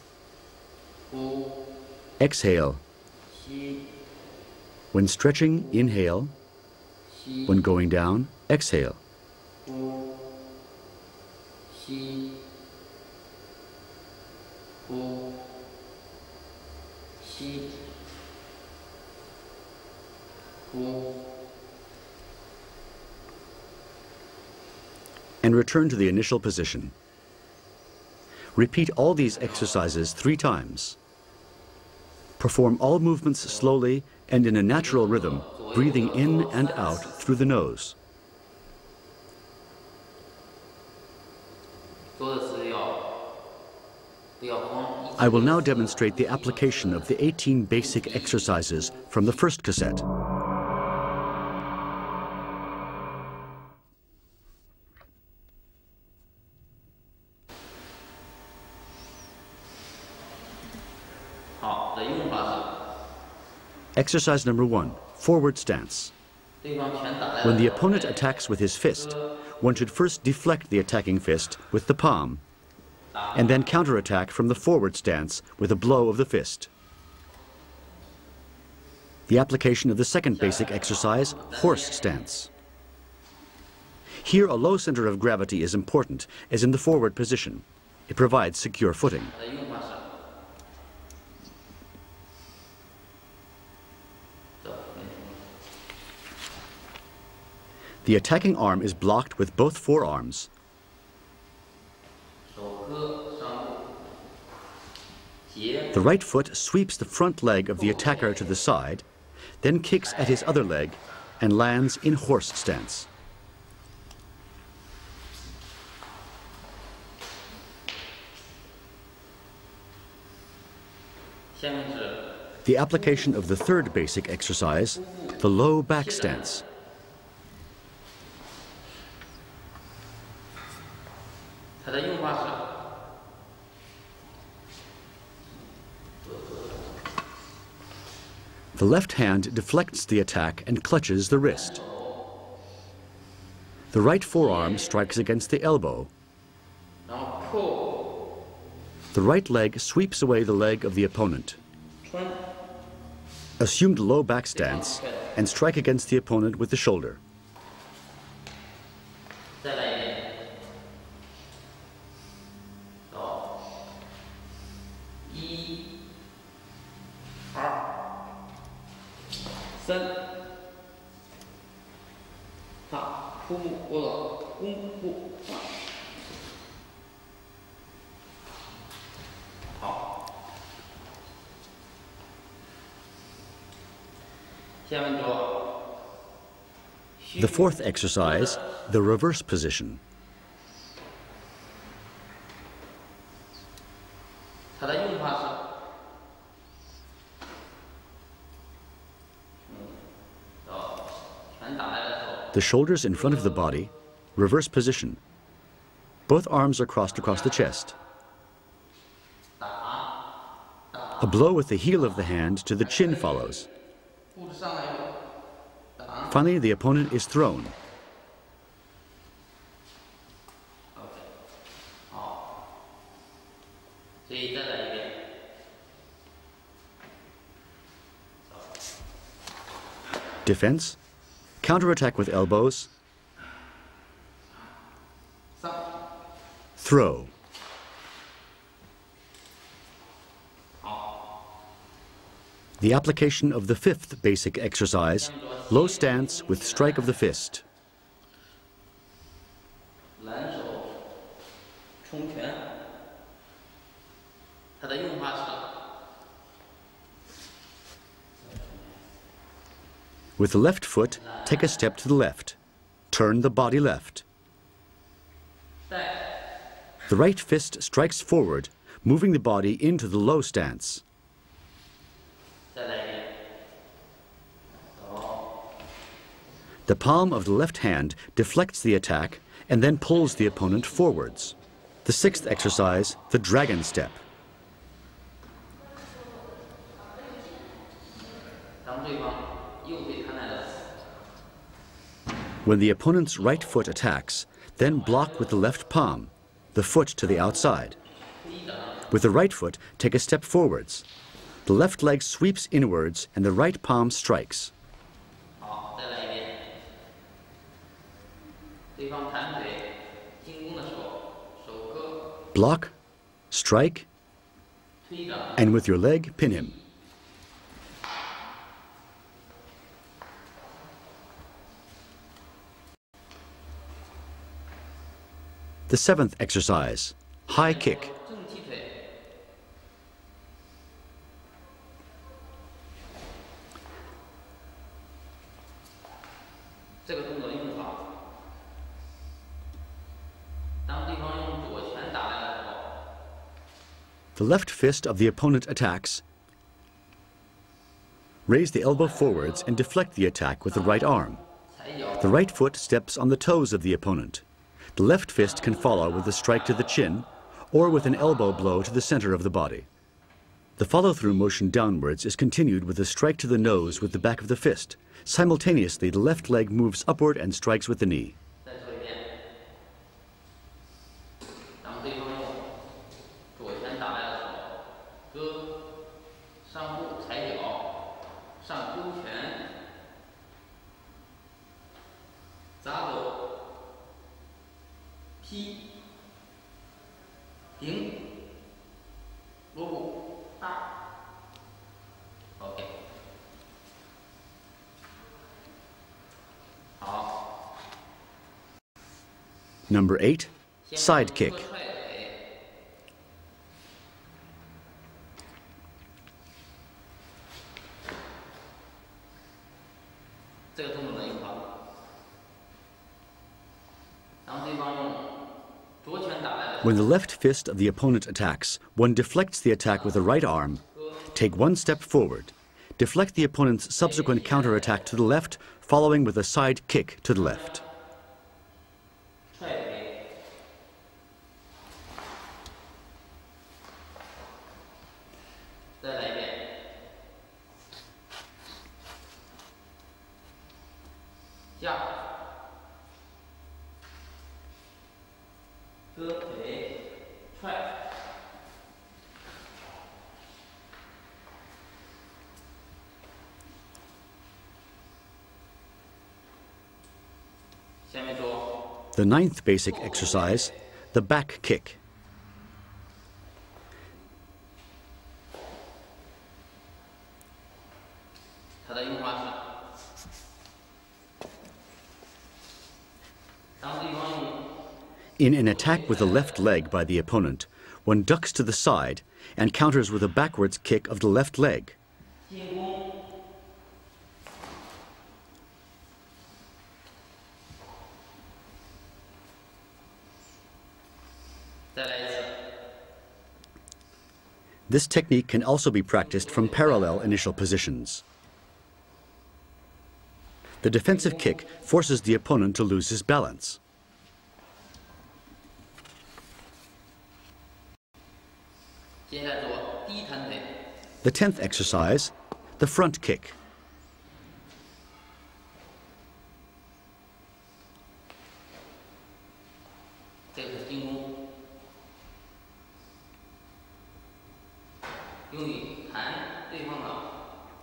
呼 Exhale. 吸 When stretching, inhale. 吸 When going down, exhale. 呼吸呼吸呼 And return to the initial position. Repeat all these exercises 3 times. Perform all movements slowly and in a natural rhythm, breathing in and out through the nose. 做的是不要慌 I will now demonstrate the application of the 18 basic exercises from the first cassette. Exercise number 1, forward stance. 对方拳打在 When the opponent attacks with his fist, one should first deflect the attacking fist with the palm, and then counterattack from the forward stance with a blow of the fist. The application of the second basic exercise, horse stance. Here, a low center of gravity is important, as in the forward position. It provides secure footing. 的用法是 The attacking arm is blocked with both forearms. 手磕上部截 The right foot sweeps the front leg of the attacker to the side, then kicks at his other leg and lands in horse stance. 下面是 The application of the third basic exercise, the low back stance. 它的用法是 The left hand deflects the attack and clutches the wrist. The right forearm strikes against the elbow. 然后扣 The right leg sweeps away the leg of the opponent. 穿 Assume the low back stance and strike against the opponent with the shoulder. 再来一遍走1 2 3好腹部过了弓步好下面做 The fourth exercise, the reverse position. 它的用法是 拳打来的时候 The shoulders in front of the body, reverse position. Both arms are crossed across the chest. 打 A blow with the heel of the hand to the chin follows. Finally, the opponent is thrown. Defense, counterattack with elbows, throw. The application of the fifth basic exercise, low stance with strike of the fist. With the left foot, take a step to the left. Turn the body left. The right fist strikes forward, moving the body into the low stance. The palm of the left hand deflects the attack and then pulls the opponent forwards. The sixth exercise, the dragon step. When the opponent's right foot attacks, then block with the left palm, the foot to the outside. With the right foot, take a step forwards. The left leg sweeps inwards and the right palm strikes. Block, strike, and with your leg, pin him. The seventh exercise, high kick. The left fist of the opponent attacks. Raise the elbow forwards and deflect the attack with the right arm. The right foot steps on the toes of the opponent. The left fist can follow with a strike to the chin or with an elbow blow to the center of the body. The follow-through motion downwards is continued with a strike to the nose with the back of the fist. Simultaneously, the left leg moves upward and strikes with the knee. Number 8, side kick. When the left fist of the opponent attacks, one deflects the attack with the right arm. Take one step forward. Deflect the opponent's subsequent counterattack to the left, following with a side kick to the left. The ninth basic exercise, the back kick. In an attack with the left leg by the opponent, one ducks to the side and counters with a backwards kick of the left leg. This technique can also be practiced from parallel initial positions. The defensive kick forces the opponent to lose his balance. The 10th exercise, the front kick.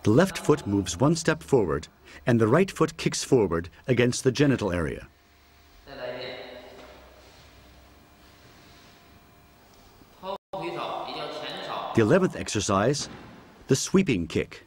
The left foot moves one step forward, and the right foot kicks forward against the genital area. The 11th exercise, the sweeping kick.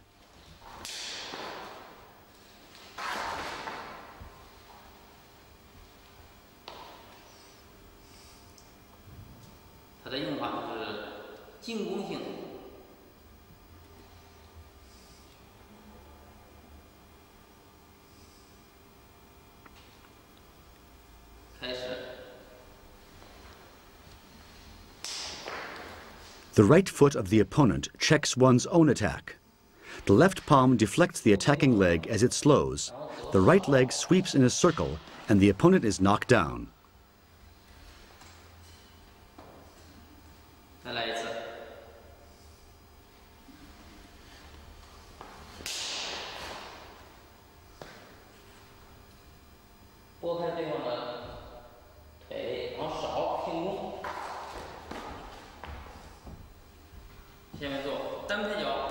The right foot of the opponent checks one's own attack. The left palm deflects the attacking leg as it slows. The right leg sweeps in a circle, and the opponent is knocked down.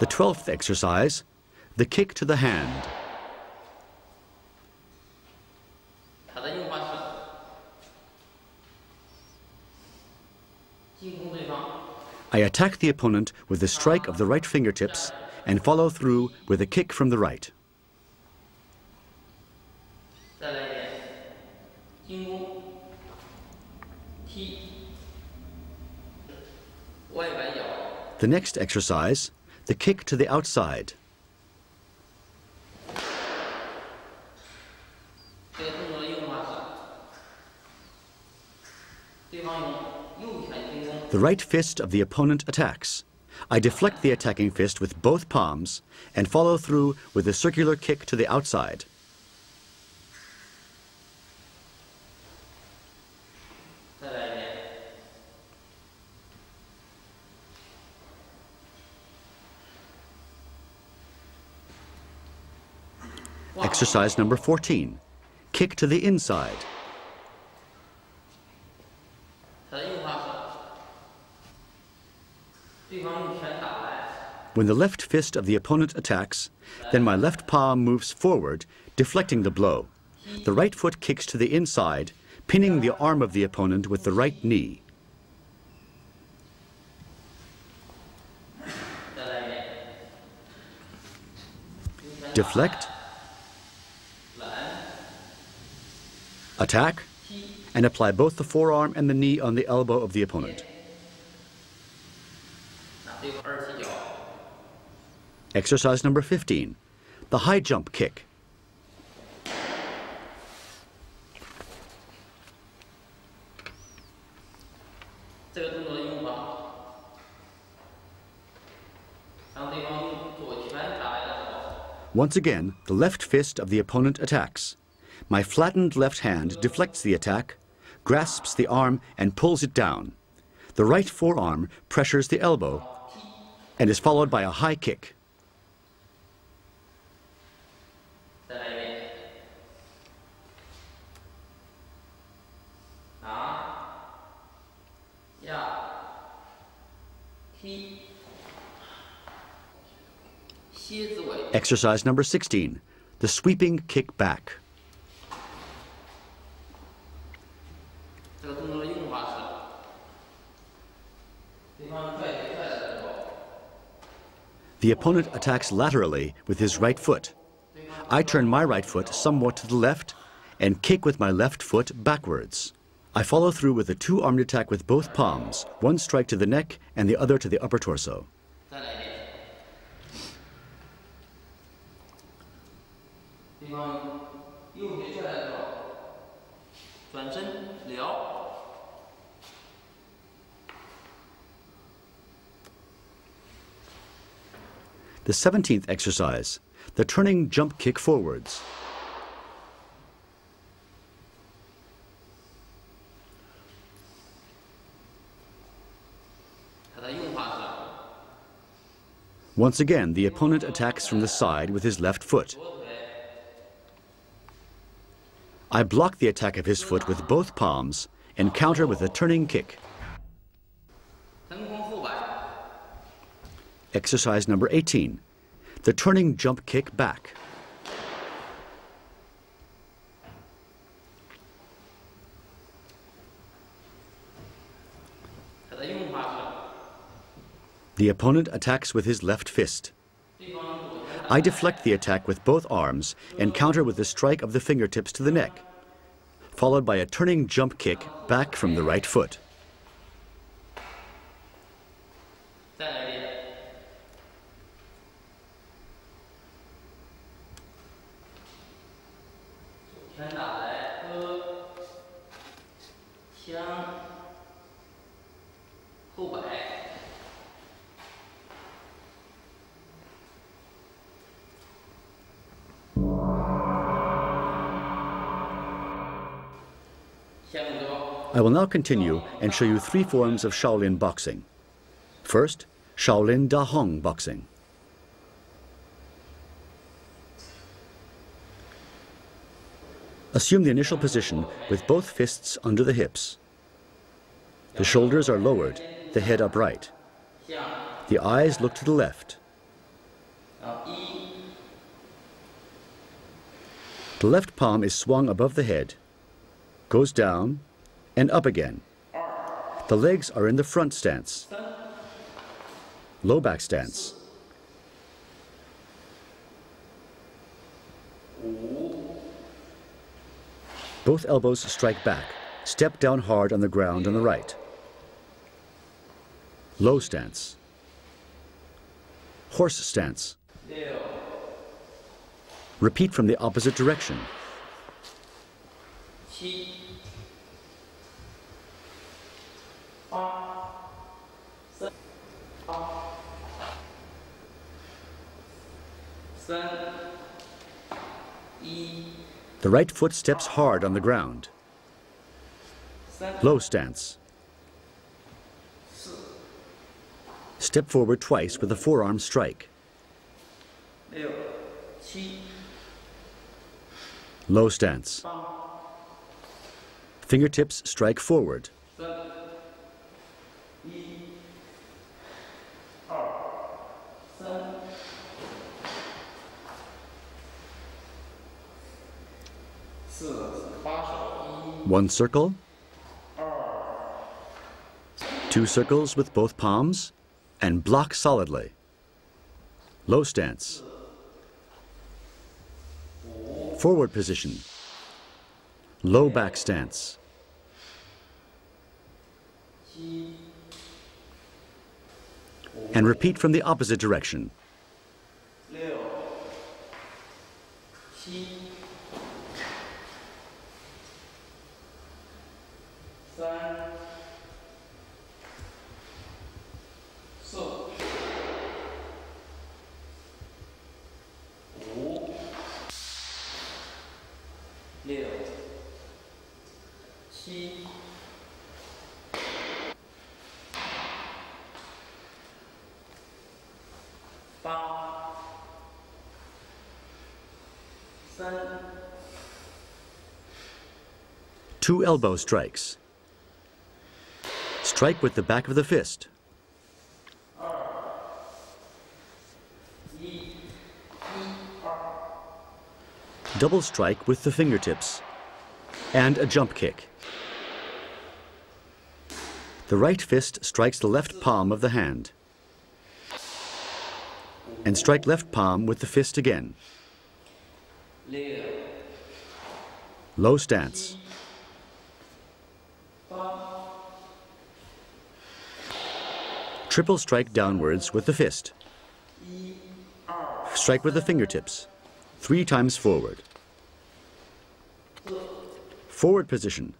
The 12th exercise, the kick to the hand. I attack the opponent with a strike of the right fingertips and follow through with a kick from the right. The next exercise, the kick to the outside. The right fist of the opponent attacks. I deflect the attacking fist with both palms and follow through with a circular kick to the outside. Exercise number 14, kick to the inside. When the left fist of the opponent attacks, then my left palm moves forward, deflecting the blow. The right foot kicks to the inside, pinning the arm of the opponent with the right knee. Deflect, attack, and apply both the forearm and the knee on the elbow of the opponent. Exercise number 15, the high jump kick. Once again, the left fist of the opponent attacks. My flattened left hand deflects the attack, grasps the arm, and pulls it down. The right forearm pressures the elbow and is followed by a high kick. Exercise number 16, the sweeping kick back. The opponent attacks laterally with his right foot. I turn my right foot somewhat to the left and kick with my left foot backwards. I follow through with a two-armed attack with both palms, one strike to the neck and the other to the upper torso. The 17th exercise, the turning jump kick forwards. Once again, the opponent attacks from the side with his left foot. I block the attack of his foot with both palms and counter with a turning kick. Exercise number 18, the turning jump kick back. The opponent attacks with his left fist. I deflect the attack with both arms and counter with a strike of the fingertips to the neck, followed by a turning jump kick back from the right foot. I will now continue and show you 3 forms of Shaolin boxing. First, Shaolin Da Hong boxing. Assume the initial position with both fists under the hips. The shoulders are lowered, the head upright. The eyes look to the left. The left palm is swung above the head, goes down, and up again. The legs are in the front stance. Low back stance. Both elbows strike back. Step down hard on the ground on the right. Low stance. Horse stance. Repeat from the opposite direction. The right foot steps hard on the ground. Low stance. Step forward twice with a forearm strike. Low stance. Fingertips strike forward. One circle. 2 circles with both palms, and block solidly. Low stance. Forward position. Low back stance. And repeat from the opposite direction. Two elbow strikes. Strike with the back of the fist. Double strike with the fingertips. And a jump kick. The right fist strikes the left palm of the hand. And strike left palm with the fist again. Low stance. Triple strike downwards with the fist. Strike with the fingertips. 3 times forward. Forward position.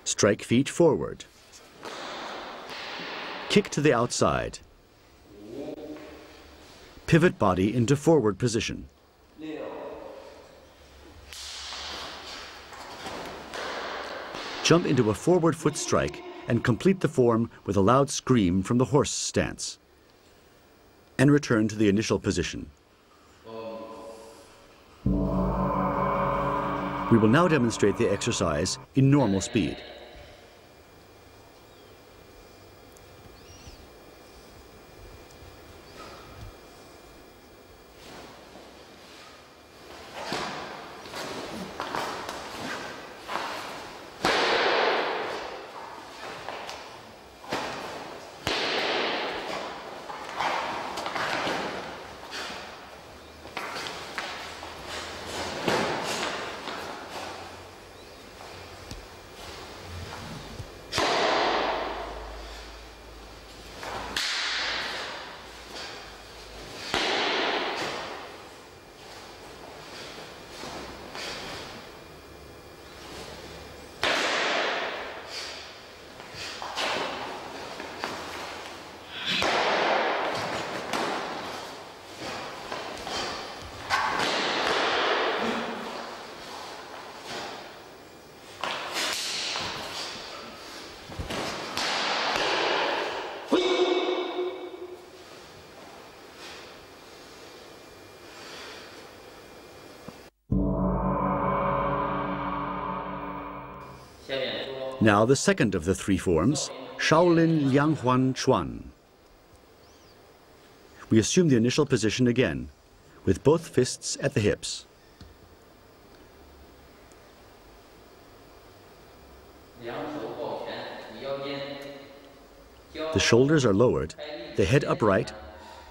Strike feet forward. Kick to the outside. Pivot body into forward position. Jump into a forward foot strike and complete the form with a loud scream from the horse stance. And return to the initial position. We will now demonstrate the exercise in normal speed. Now the second of the three forms, Shaolin Lianghuan Chuan. We assume the initial position again, with both fists at the hips. The shoulders are lowered, the head upright,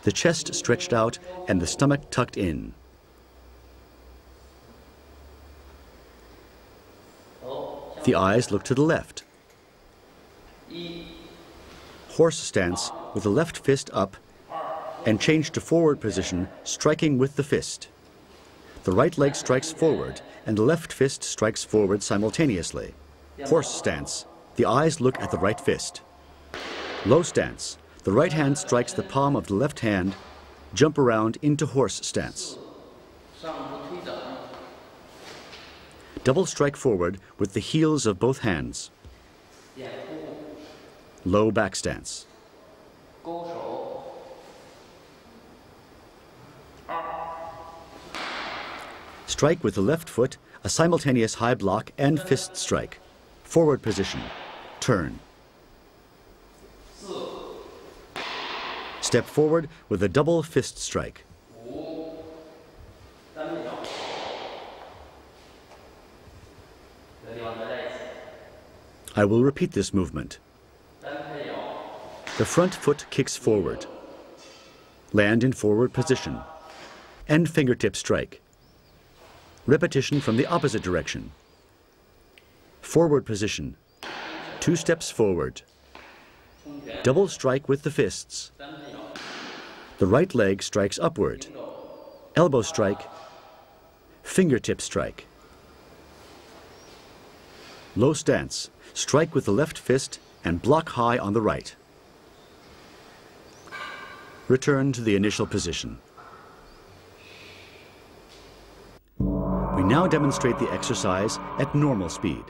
the chest stretched out, and the stomach tucked in. The eyes look to the left. Horse stance with the left fist up and change to forward position, striking with the fist. The right leg strikes forward and the left fist strikes forward simultaneously. Horse stance. The eyes look at the right fist. Low stance. The right hand strikes the palm of the left hand. Jump around into horse stance. Double strike forward with the heels of both hands. Low back stance. Strike with the left foot, a simultaneous high block and fist strike. Forward position. Turn. Step forward with a double fist strike. I will repeat this movement. The front foot kicks forward. Land in forward position. End fingertip strike. Repetition from the opposite direction. Forward position. 2 steps forward. Double strike with the fists. The right leg strikes upward. Elbow strike. Fingertip strike. Low stance. Strike with the left fist and block high on the right. Return to the initial position. We now demonstrate the exercise at normal speed.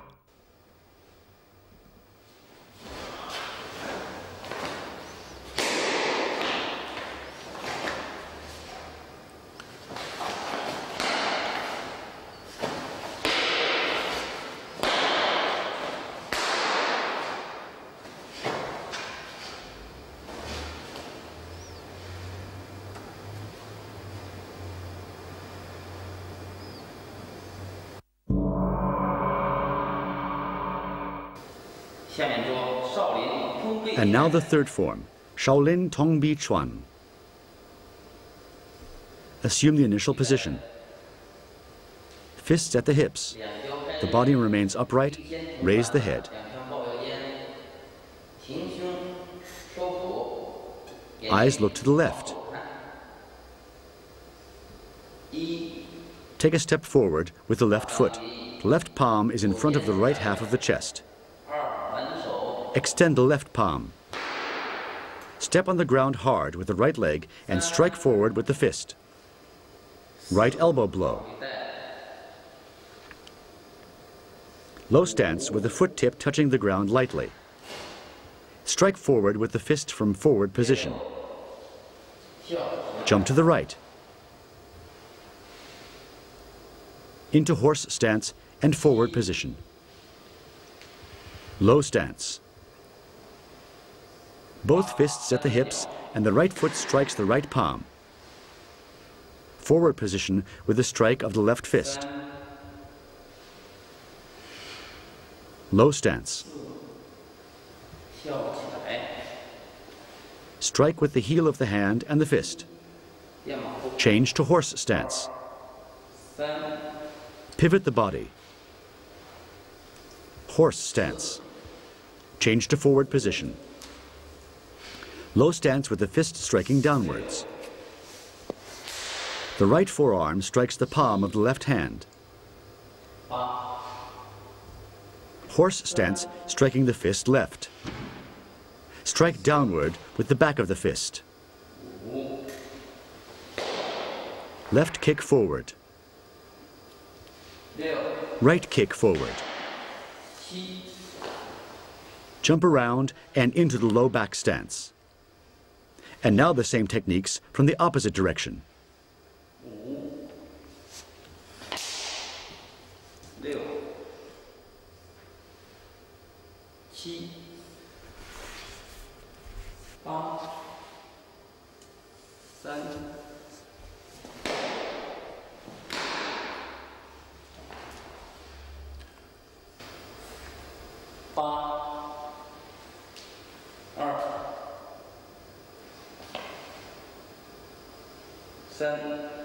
And now the third form, Shaolin Tongbi Chuan. Assume the initial position. Fists at the hips. The body remains upright. Raise the head. Eyes look to the left. Take a step forward with the left foot. The left palm is in front of the right half of the chest. Extend the left palm. Step on the ground hard with the right leg and strike forward with the fist. Right elbow blow. Low stance with the foot tip touching the ground lightly. strike forward with the fist from forward position. Jump to the right. Into horse stance and forward position. Low stance. Both fists at the hips and the right foot strikes the right palm. Forward position with the strike of the left fist. Low stance. Strike with the heel of the hand and the fist. Change to horse stance. Pivot the body. Horse stance. Change to forward position. Low stance with the fist striking downwards. The right forearm strikes the palm of the left hand. Horse stance striking the fist left. Strike downward with the back of the fist. Left kick forward. Right kick forward. Jump around and into the low back stance. And now the same techniques from the opposite direction.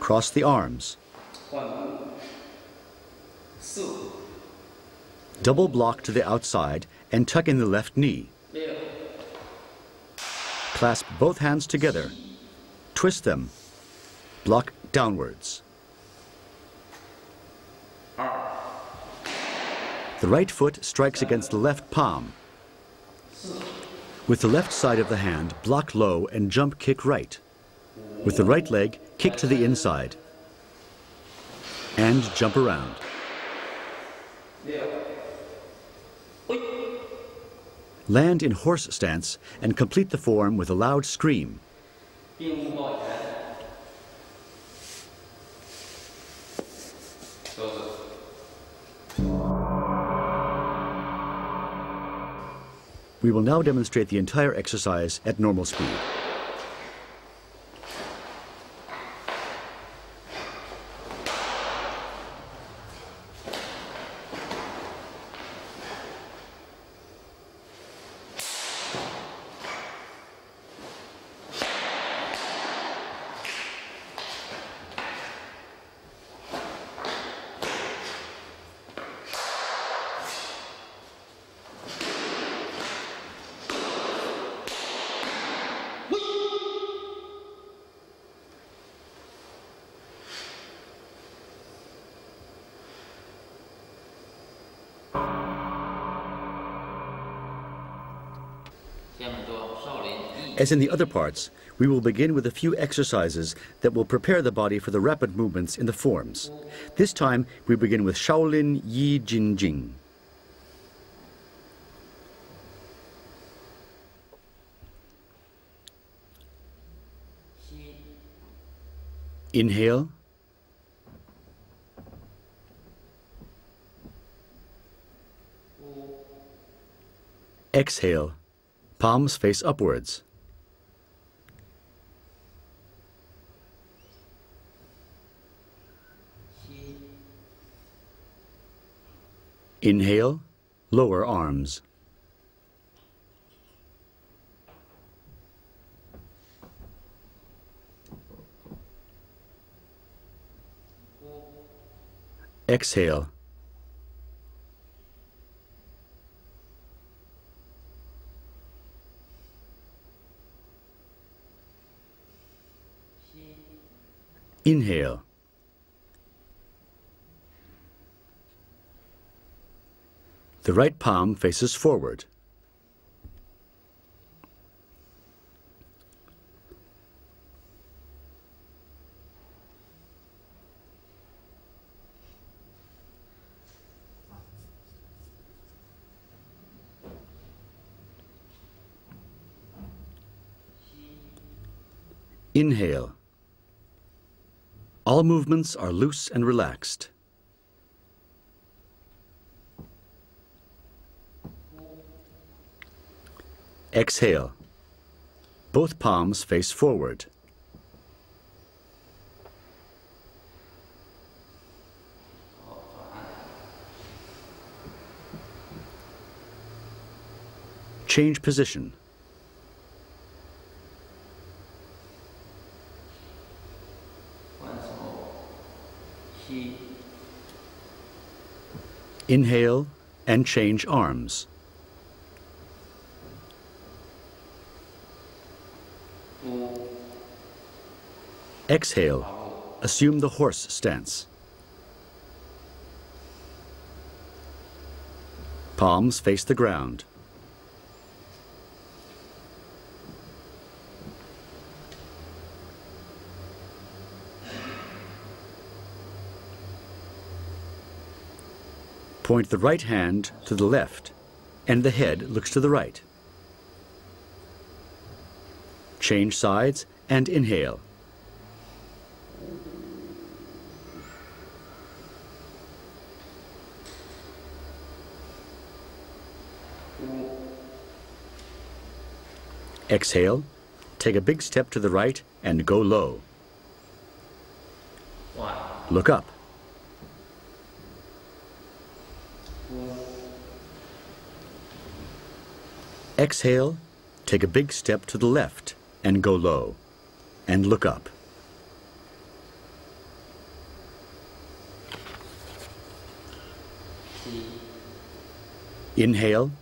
Cross the arms. Double block to the outside and tuck in the left knee. Clasp both hands together. Twist them. Block downwards. The right foot strikes against the left palm. With the left side of the hand, block low and jump kick right. With the right leg, kick to the inside. And jump around. Land in horse stance and complete the form with a loud scream. We will now demonstrate the entire exercise at normal speed. As in the other parts, we will begin with a few exercises that will prepare the body for the rapid movements in the forms. This time, we begin with Shaolin Yi Jin Jing. Inhale. Exhale. Palms face upwards. Inhale, lower arms. Exhale. Inhale. The right palm faces forward. Inhale. All movements are loose and relaxed. Exhale. Both palms face forward. Change position. Inhale and change arms. Exhale, assume the horse stance. Palms face the ground. Point the right hand to the left, and the head looks to the right. Change sides and inhale. Exhale, take a big step to the right and go low. Look up. Exhale, take a big step to the left and go low, and look up. Inhale.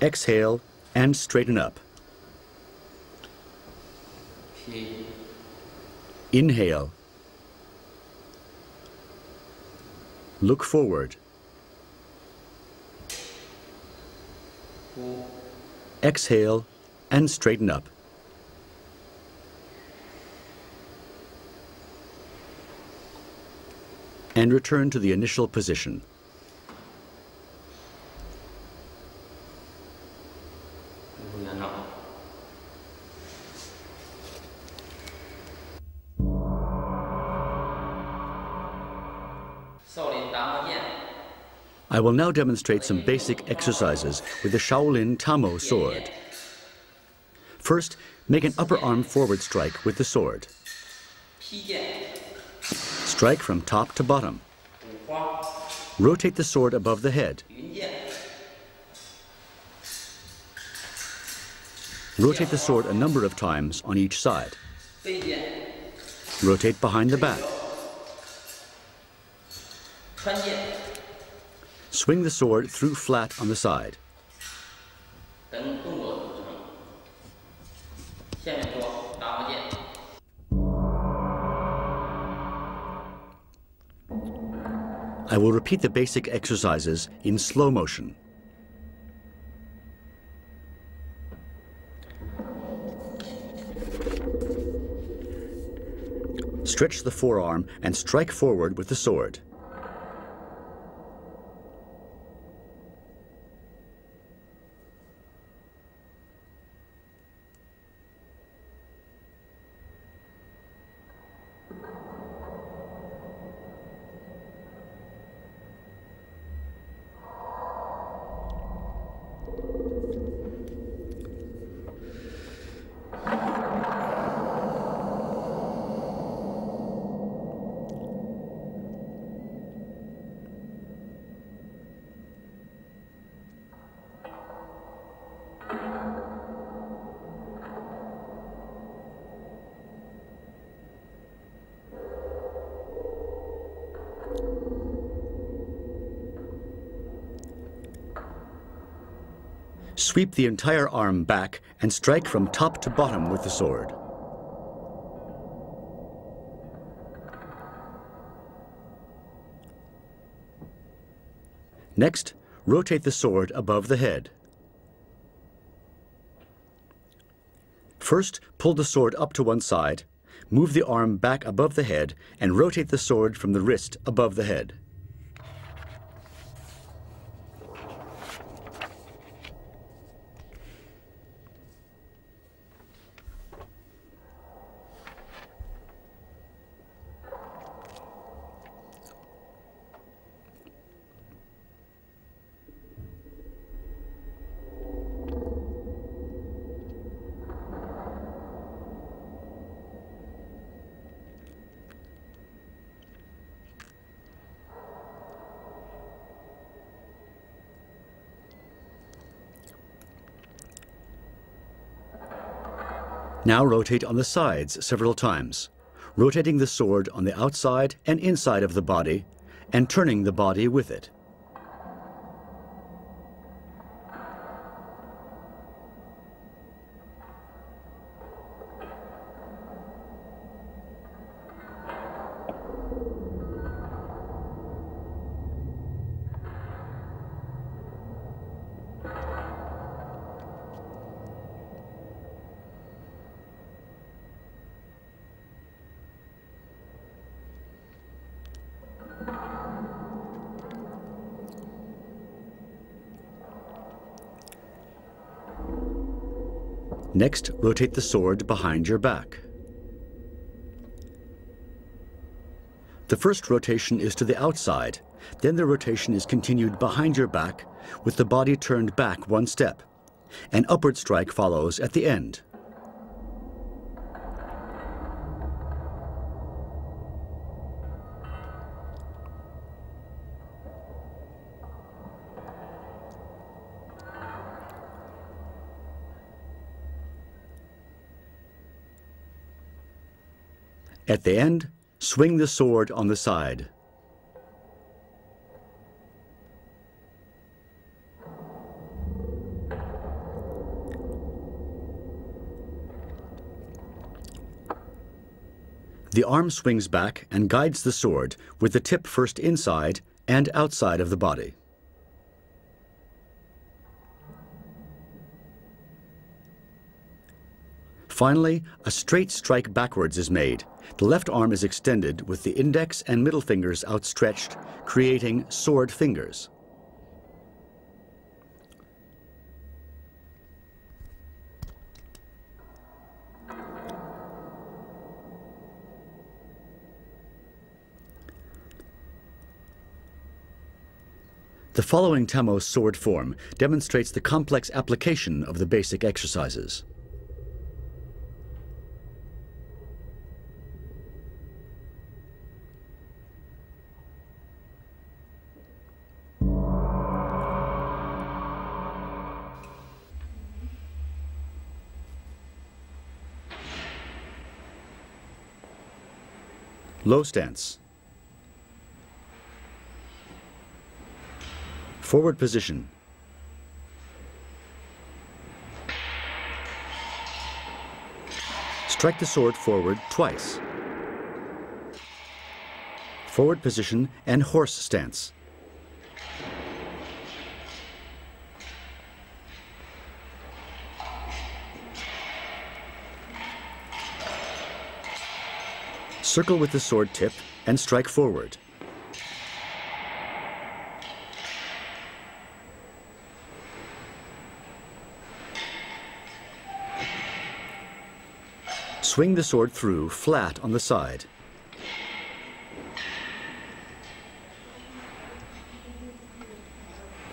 Exhale and straighten up. Inhale. Look forward. Exhale and straighten up. And return to the initial position. I will now demonstrate some basic exercises with the Shaolin Tamo sword. First, make an upper arm forward strike with the sword. Strike from top to bottom. Rotate the sword above the head. Rotate the sword a number of times on each side. Rotate behind the back. Swing the sword through flat on the side. I will repeat the basic exercises in slow motion. Stretch the forearm and strike forward with the sword. Sweep the entire arm back and strike from top to bottom with the sword. Next, rotate the sword above the head. First, pull the sword up to one side, move the arm back above the head, and rotate the sword from the wrist above the head. Now rotate on the sides several times, rotating the sword on the outside and inside of the body and turning the body with it. Next, rotate the sword behind your back. The first rotation is to the outside, then the rotation is continued behind your back with the body turned back one step. An upward strike follows at the end. At the end, swing the sword on the side. The arm swings back and guides the sword with the tip first inside and outside of the body. Finally, a straight strike backwards is made. The left arm is extended with the index and middle fingers outstretched, creating sword fingers. The following Tamo sword form demonstrates the complex application of the basic exercises. Low stance. Forward position. Strike the sword forward twice. Forward position and horse stance. Circle with the sword tip and strike forward. Swing the sword through flat on the side.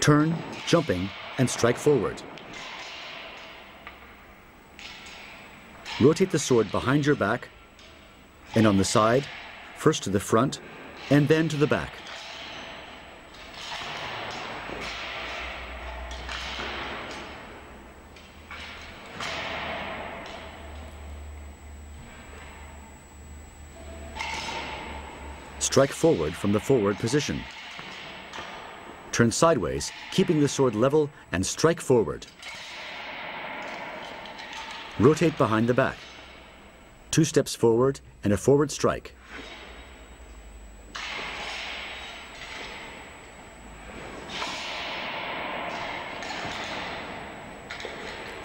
Turn, jumping, and strike forward. Rotate the sword behind your back and on the side, first to the front and then to the back. Strike forward from the forward position. Turn sideways, keeping the sword level, and strike forward. Rotate behind the back. 2 steps forward and a forward strike.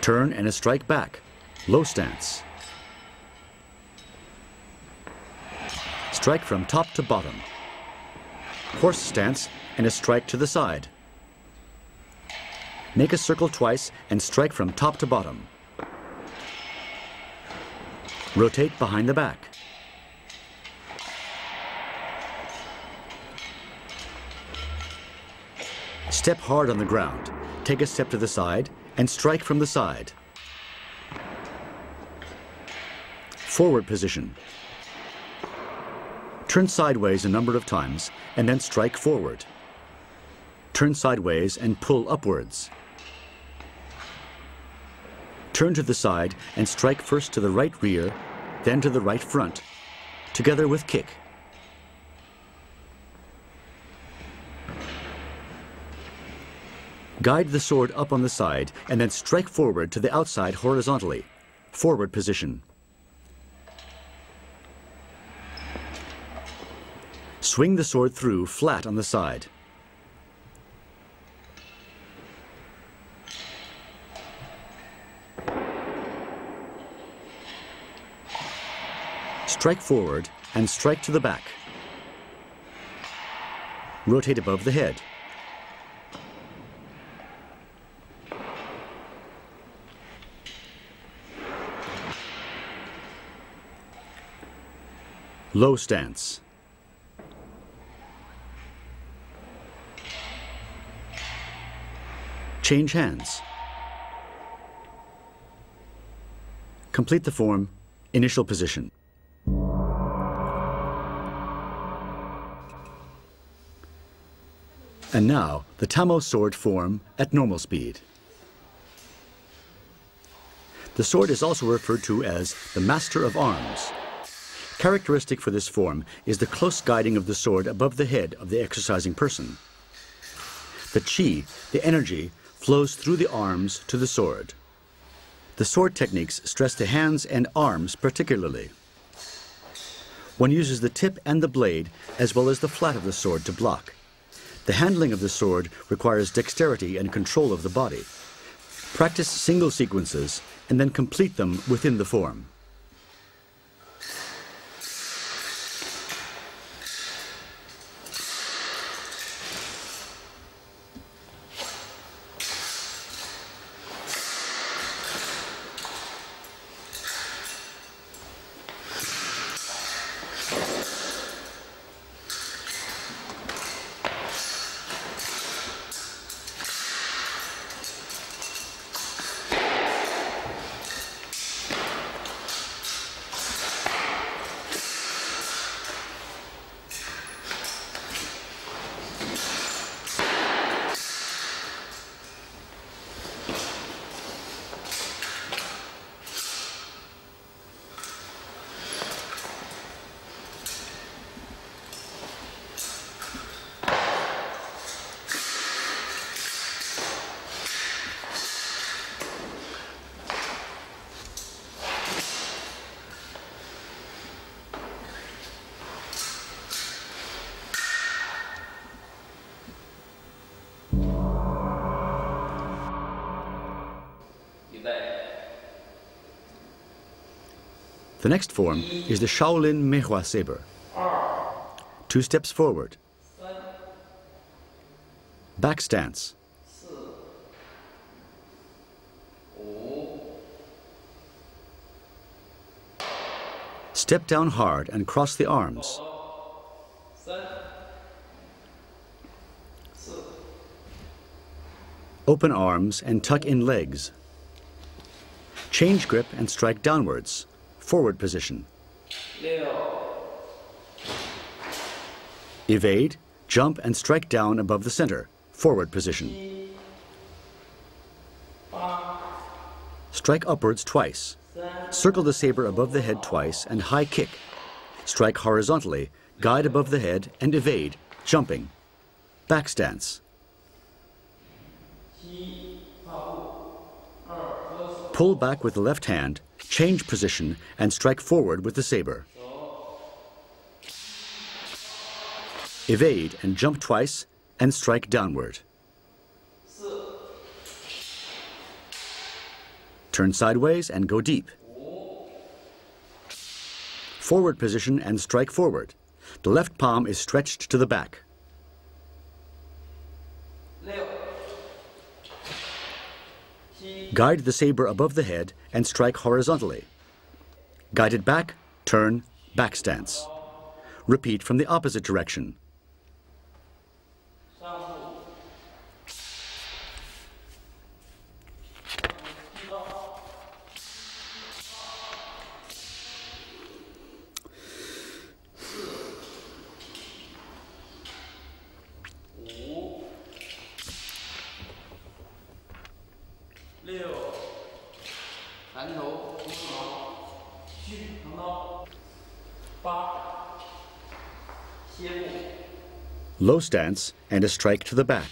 Turn and a strike back. Low stance. Strike from top to bottom. Horse stance and a strike to the side. Make a circle twice and strike from top to bottom. Rotate behind the back. Step hard on the ground. Take a step to the side and strike from the side. Forward position. Turn sideways a number of times and then strike forward. Turn sideways and pull upwards. Turn to the side and strike first to the right rear, then to the right front, together with kick. Guide the sword up on the side and then strike forward to the outside horizontally. Forward position. Swing the sword through flat on the side. Strike forward and strike to the back. Rotate above the head. Low stance. Change hands. Complete the form, initial position. And now, the Tamo sword form at normal speed. The sword is also referred to as the Master of Arms. Characteristic for this form is the close guiding of the sword above the head of the exercising person. The chi, the energy, flows through the arms to the sword. The sword techniques stress the hands and arms particularly. One uses the tip and the blade as well as the flat of the sword to block. The handling of the sword requires dexterity and control of the body. Practice single sequences and then complete them within the form. The next form is the Shaolin Mehua saber. 2 steps forward. Back stance. Step down hard and cross the arms. Open arms and tuck in legs. Change grip and strike downwards. Forward position. Evade, jump and strike down above the center. Forward position. Strike upwards twice. Circle the saber above the head twice and high kick. Strike horizontally, guide above the head and evade, jumping. Back stance. Pull back with the left hand, change position, and strike forward with the saber. Evade and jump twice and strike downward. Turn sideways and go deep. Forward position and strike forward. The left palm is stretched to the back. Guide the saber above the head and strike horizontally. Guide it back, turn, back stance. Repeat from the opposite direction. Low stance and a strike to the back.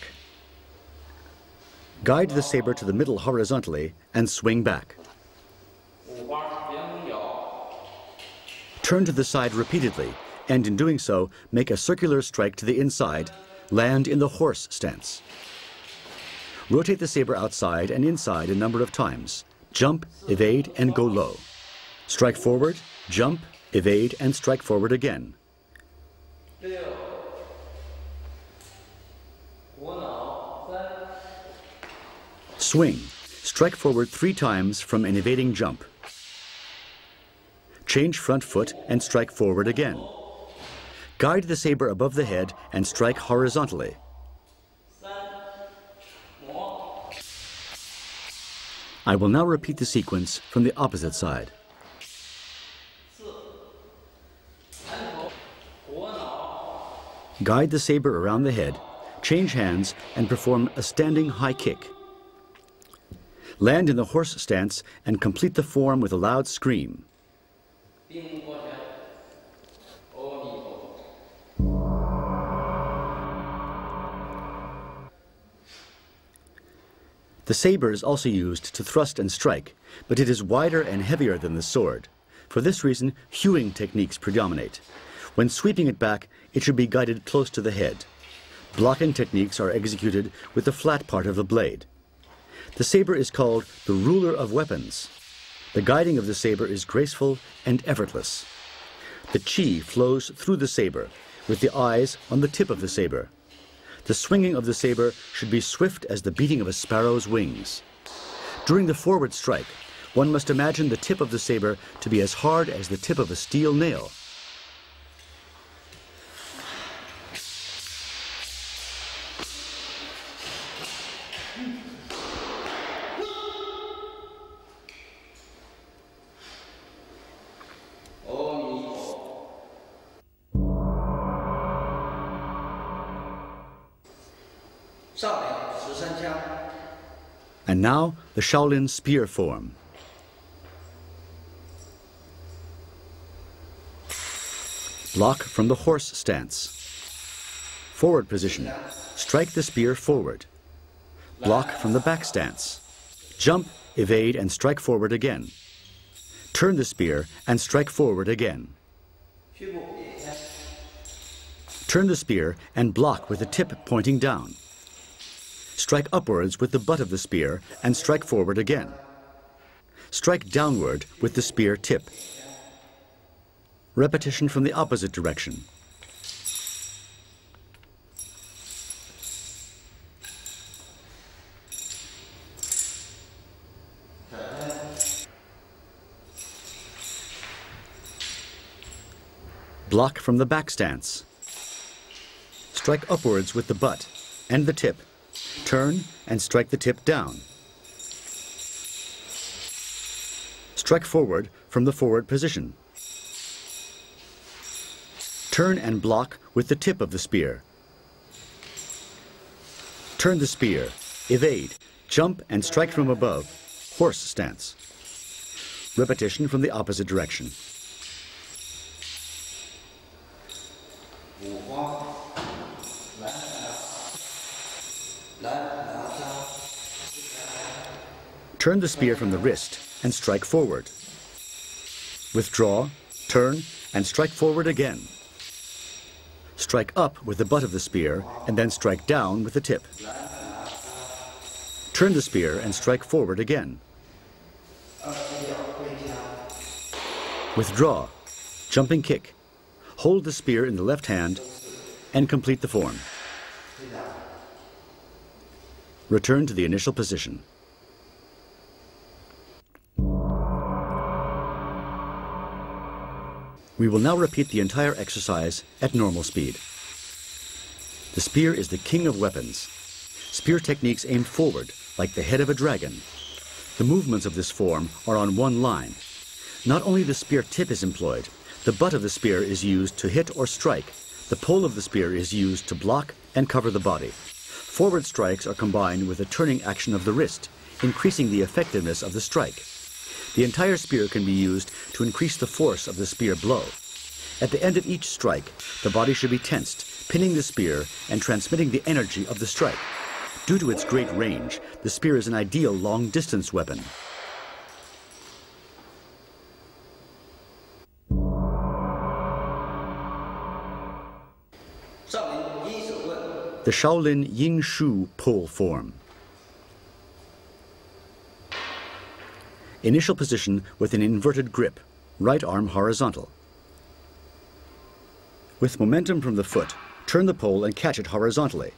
Guide the saber to the middle horizontally and swing back. Turn to the side repeatedly, and in doing so, make a circular strike to the inside, land in the horse stance. Rotate the saber outside and inside a number of times. Jump, evade, and go low. Strike forward, jump, evade, and strike forward again. Swing. Strike forward 3 times from an evading jump. Change front foot and strike forward again. Guide the saber above the head and strike horizontally. I will now repeat the sequence from the opposite side. Guide the saber around the head, change hands, and perform a standing high kick. Land in the horse stance and complete the form with a loud scream. The saber is also used to thrust and strike, but it is wider and heavier than the sword. For this reason, hewing techniques predominate. When sweeping it back, it should be guided close to the head. Blocking techniques are executed with the flat part of the blade. The saber is called the ruler of weapons. The guiding of the saber is graceful and effortless. The chi flows through the saber, with the eyes on the tip of the saber. The swinging of the saber should be swift as the beating of a sparrow's wings. During the forward strike, one must imagine the tip of the saber to be as hard as the tip of a steel nail. And now, the Shaolin spear form. Block from the horse stance. Forward position. Strike the spear forward. Block from the back stance. Jump, evade, and strike forward again. Turn the spear and strike forward again. Turn the spear and block with the tip pointing down. Strike upwards with the butt of the spear and strike forward again. Strike downward with the spear tip. Repetition from the opposite direction. Block from the back stance. Strike upwards with the butt and the tip. Turn and strike the tip down. Strike forward from the forward position. Turn and block with the tip of the spear. Turn the spear, evade, jump and strike from above, horse stance. Repetition from the opposite direction. Turn the spear from the wrist and strike forward. Withdraw, turn, and strike forward again. Strike up with the butt of the spear and then strike down with the tip. Turn the spear and strike forward again. Withdraw, jumping kick. Hold the spear in the left hand and complete the form. Return to the initial position. We will now repeat the entire exercise at normal speed. The spear is the king of weapons. Spear techniques aim forward, like the head of a dragon. The movements of this form are on one line. Not only the spear tip is employed, the butt of the spear is used to hit or strike. The pole of the spear is used to block and cover the body. Forward strikes are combined with a turning action of the wrist, increasing the effectiveness of the strike. The entire spear can be used to increase the force of the spear blow. At the end of each strike, the body should be tensed, pinning the spear and transmitting the energy of the strike. Due to its great range, the spear is an ideal long-distance weapon. The Shaolin Yin Shu pole form. Initial position with an inverted grip, right arm horizontal. With momentum from the foot, turn the pole and catch it horizontally.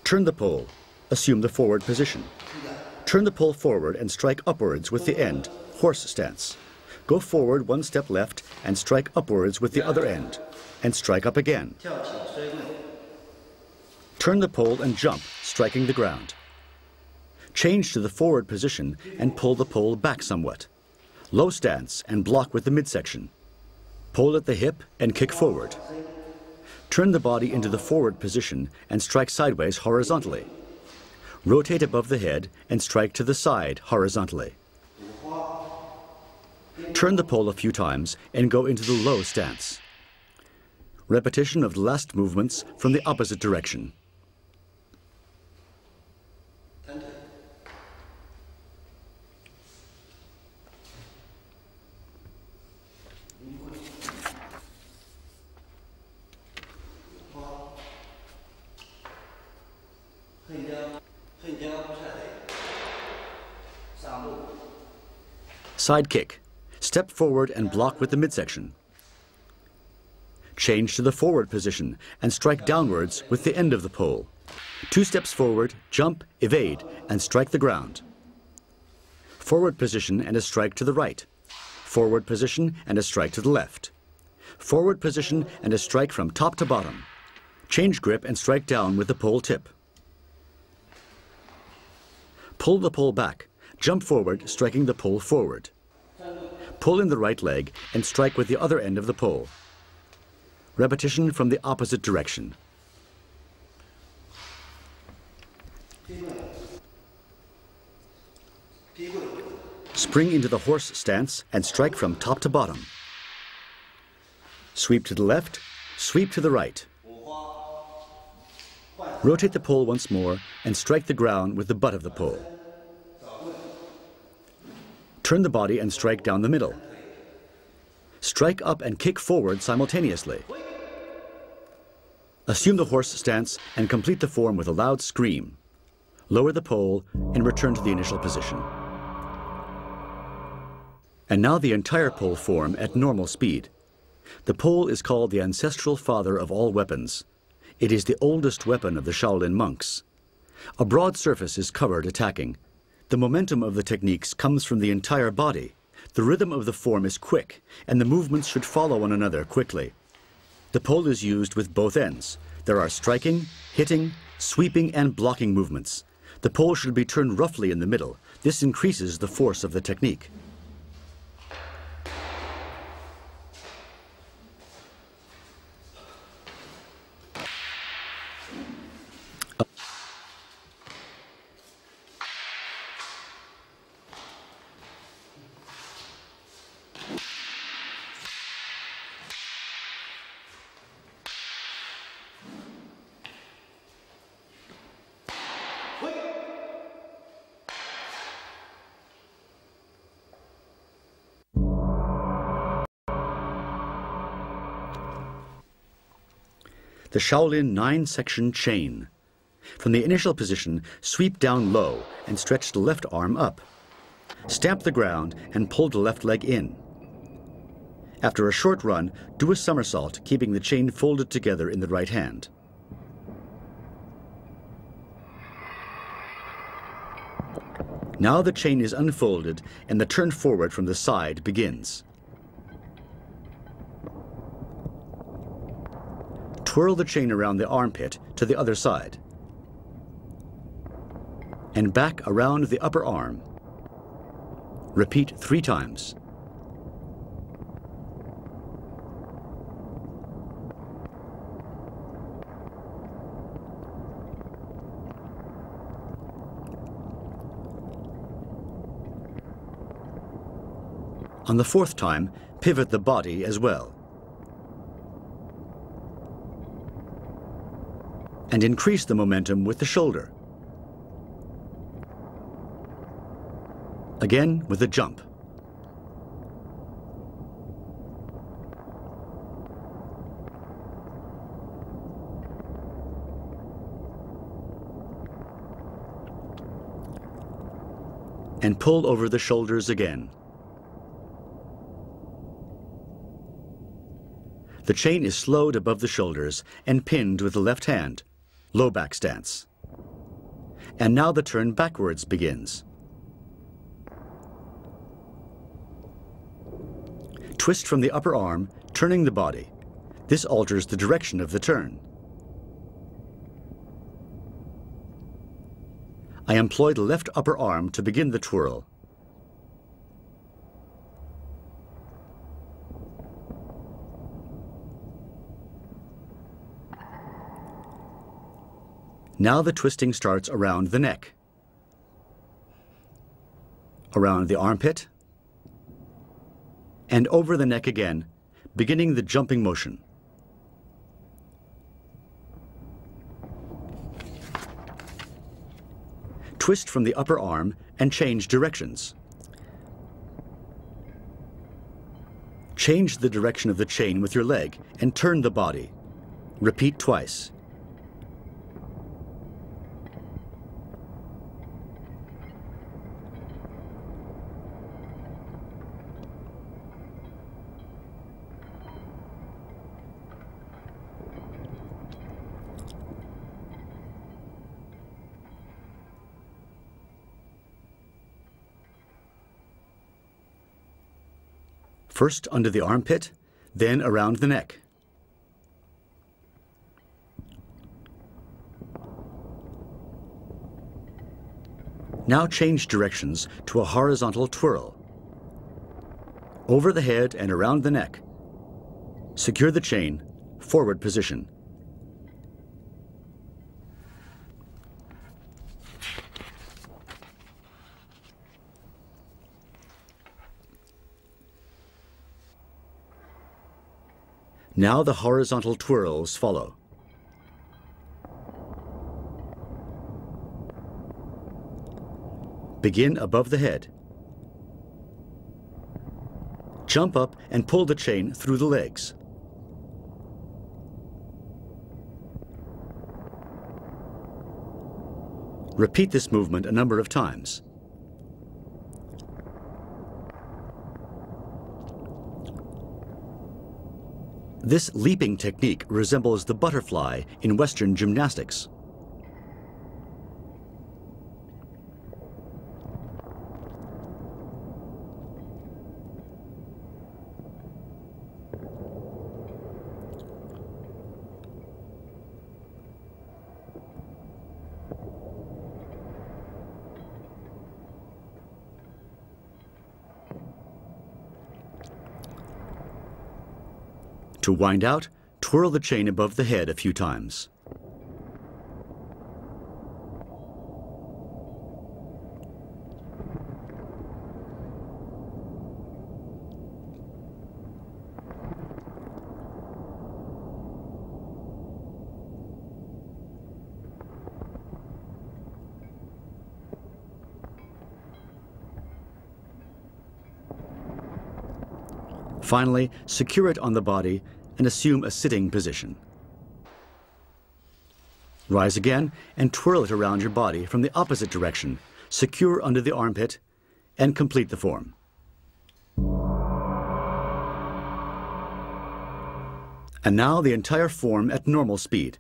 Turn the pole, assume the forward position. Turn the pole forward and strike upwards with the end, horse stance. Go forward one step left and strike upwards with the other end, and strike up again. Turn the pole and jump, striking the ground. Change to the forward position and pull the pole back somewhat. Low stance and block with the midsection. Pull at the hip and kick forward. Turn the body into the forward position and strike sideways horizontally. Rotate above the head and strike to the side horizontally. Turn the pole a few times and go into the low stance. Repetition of the last movements from the opposite direction. Side kick. Step forward and block with the midsection. Change to the forward position and strike downwards with the end of the pole. 2 steps forward, jump, evade, and strike the ground. Forward position and a strike to the right. Forward position and a strike to the left. Forward position and a strike from top to bottom. Change grip and strike down with the pole tip. Pull the pole back. Jump forward, striking the pole forward. Pull in the right leg and strike with the other end of the pole. Repetition from the opposite direction. Spring into the horse stance and strike from top to bottom. Sweep to the left, sweep to the right. Rotate the pole once more and strike the ground with the butt of the pole. Turn the body and strike down the middle. Strike up and kick forward simultaneously. Assume the horse stance and complete the form with a loud scream. Lower the pole and return to the initial position. And now the entire pole form at normal speed. The pole is called the ancestral father of all weapons. It is the oldest weapon of the Shaolin monks. A broad surface is covered attacking. The momentum of the techniques comes from the entire body. The rhythm of the form is quick, and the movements should follow one another quickly. The pole is used with both ends. There are striking, hitting, sweeping, and blocking movements. The pole should be turned roughly in the middle. This increases the force of the technique. The Shaolin 9-section chain. From the initial position, sweep down low and stretch the left arm up. Stamp the ground and pull the left leg in. After a short run, do a somersault, keeping the chain folded together in the right hand. Now the chain is unfolded and the turn forward from the side begins. Twirl the chain around the armpit to the other side and back around the upper arm. Repeat 3 times. On the 4th time, pivot the body as well. and increase the momentum with the shoulder. Again with a jump. And pull over the shoulders again. The chain is slowed above the shoulders and pinned with the left hand, low back stance. And now the turn backwards begins. Twist from the upper arm, turning the body. This alters the direction of the turn. I employ the left upper arm to begin the twirl. Now the twisting starts around the neck, around the armpit, and over the neck again, beginning the jumping motion. Twist from the upper arm and change directions. Change the direction of the chain with your leg and turn the body. Repeat twice. First under the armpit, then around the neck. Now change directions to a horizontal twirl. Over the head and around the neck. Secure the chain, forward position. Now the horizontal twirls follow. Begin above the head. Jump up and pull the chain through the legs. Repeat this movement a number of times. This leaping technique resembles the butterfly in Western gymnastics. To wind out, twirl the chain above the head a few times. Finally, secure it on the body and assume a sitting position. Rise again and twirl it around your body from the opposite direction, secure under the armpit, and complete the form. And now the entire form at normal speed.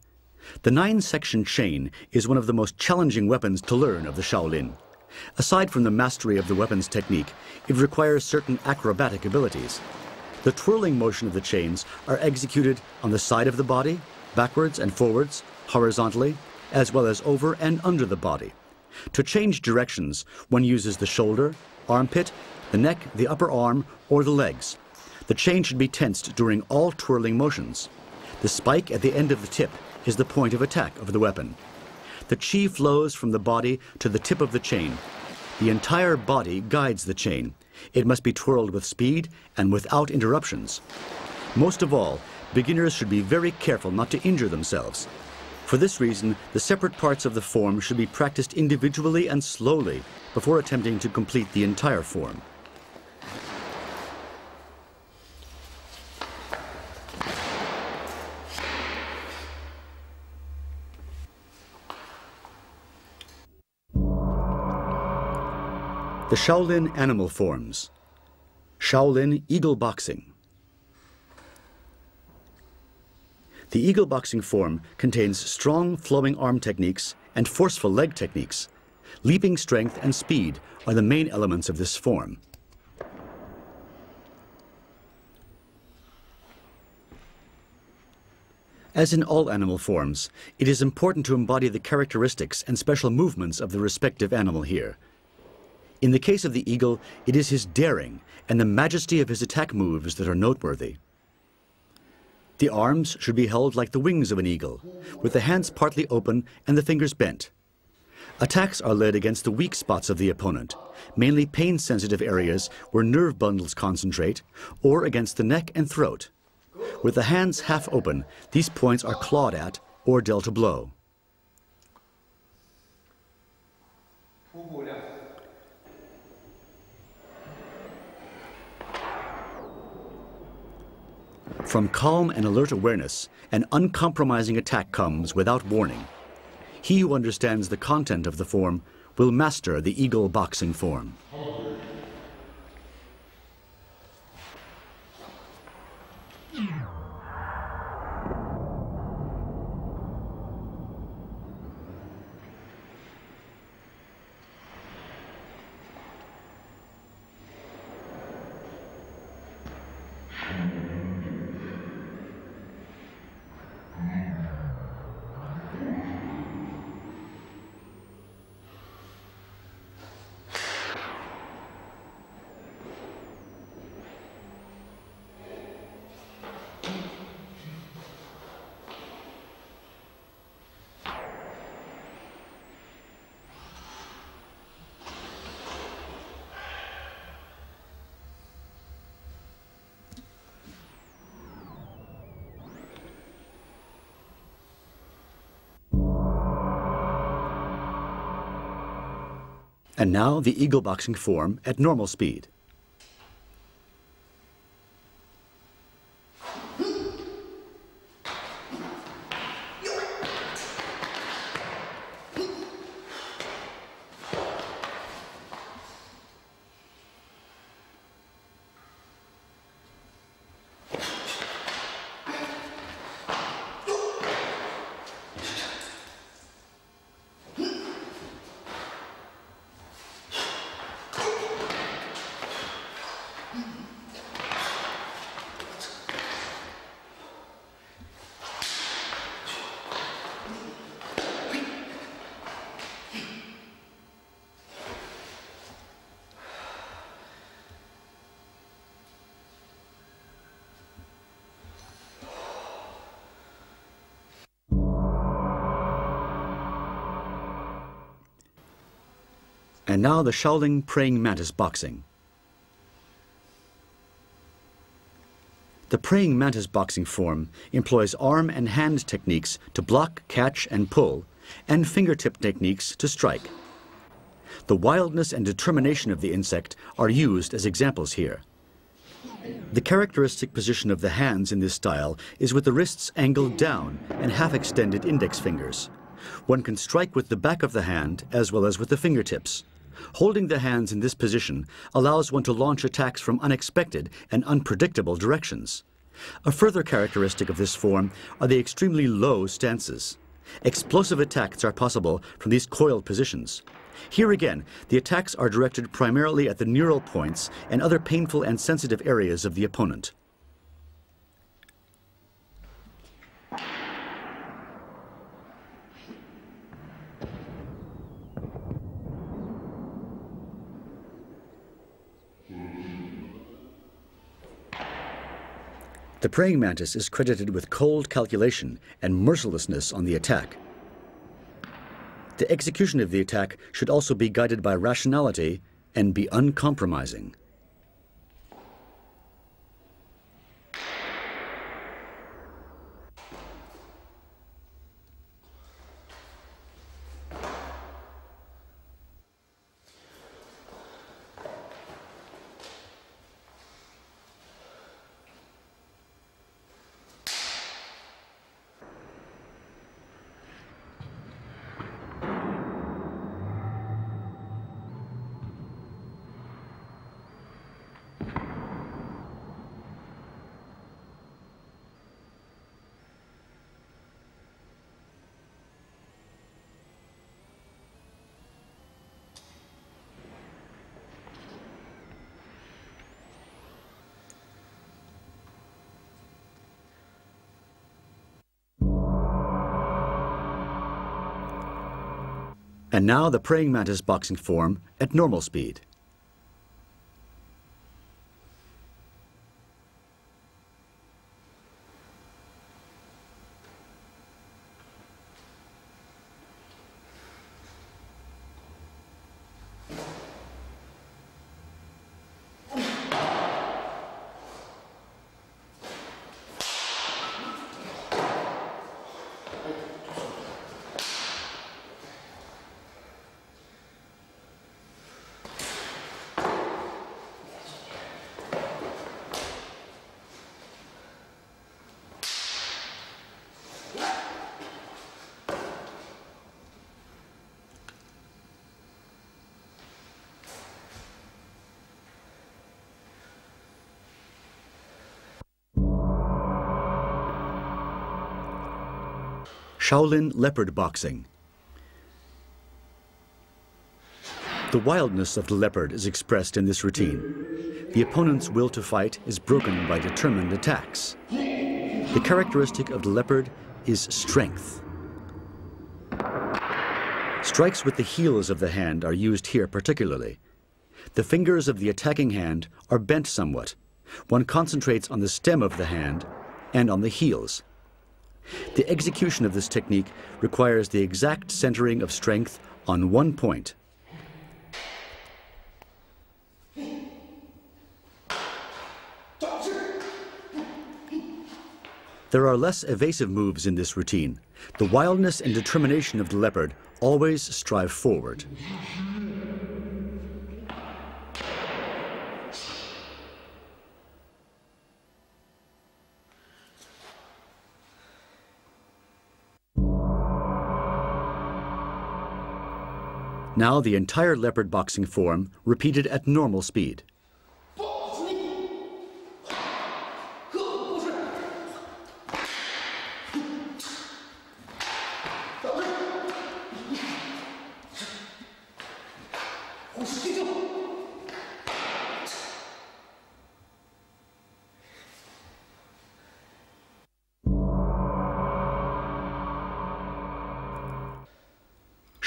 The 9-section chain is one of the most challenging weapons to learn of the Shaolin. Aside from the mastery of the weapon's technique, it requires certain acrobatic abilities. The twirling motion of the chains are executed on the side of the body, backwards and forwards, horizontally, as well as over and under the body. To change directions, one uses the shoulder, armpit, the neck, the upper arm, or the legs. The chain should be tensed during all twirling motions. The spike at the end of the tip is the point of attack of the weapon. The chi flows from the body to the tip of the chain. The entire body guides the chain. It must be twirled with speed and without interruptions. Most of all, beginners should be very careful not to injure themselves. For this reason, the separate parts of the form should be practiced individually and slowly before attempting to complete the entire form. The Shaolin animal forms. Shaolin eagle boxing. The eagle boxing form contains strong flowing arm techniques and forceful leg techniques. Leaping strength and speed are the main elements of this form. As in all animal forms, it is important to embody the characteristics and special movements of the respective animal here. In the case of the eagle, it is his daring and the majesty of his attack moves that are noteworthy. The arms should be held like the wings of an eagle, with the hands partly open and the fingers bent. Attacks are led against the weak spots of the opponent, mainly pain-sensitive areas where nerve bundles concentrate, or against the neck and throat. With the hands half open, these points are clawed at or dealt a blow. From calm and alert awareness, an uncompromising attack comes without warning. He who understands the content of the form will master the eagle boxing form. And now the eagle boxing form at normal speed. And now the Shaolin praying mantis boxing. The praying mantis boxing form employs arm and hand techniques to block, catch, and pull, and fingertip techniques to strike. The wildness and determination of the insect are used as examples here. The characteristic position of the hands in this style is with the wrists angled down and half-extended index fingers. One can strike with the back of the hand as well as with the fingertips. Holding the hands in this position allows one to launch attacks from unexpected and unpredictable directions. A further characteristic of this form are the extremely low stances. Explosive attacks are possible from these coiled positions. Here again, the attacks are directed primarily at the neural points and other painful and sensitive areas of the opponent. The praying mantis is credited with cold calculation and mercilessness on the attack. The execution of the attack should also be guided by rationality and be uncompromising. And now the praying mantis boxing form at normal speed. Shaolin leopard boxing. The wildness of the leopard is expressed in this routine. The opponent's will to fight is broken by determined attacks. The characteristic of the leopard is strength. Strikes with the heels of the hand are used here particularly. The fingers of the attacking hand are bent somewhat. One concentrates on the stem of the hand and on the heels. The execution of this technique requires the exact centering of strength on one point. There are less evasive moves in this routine. The wildness and determination of the leopard always strive forward. Now the entire leopard boxing form repeated at normal speed.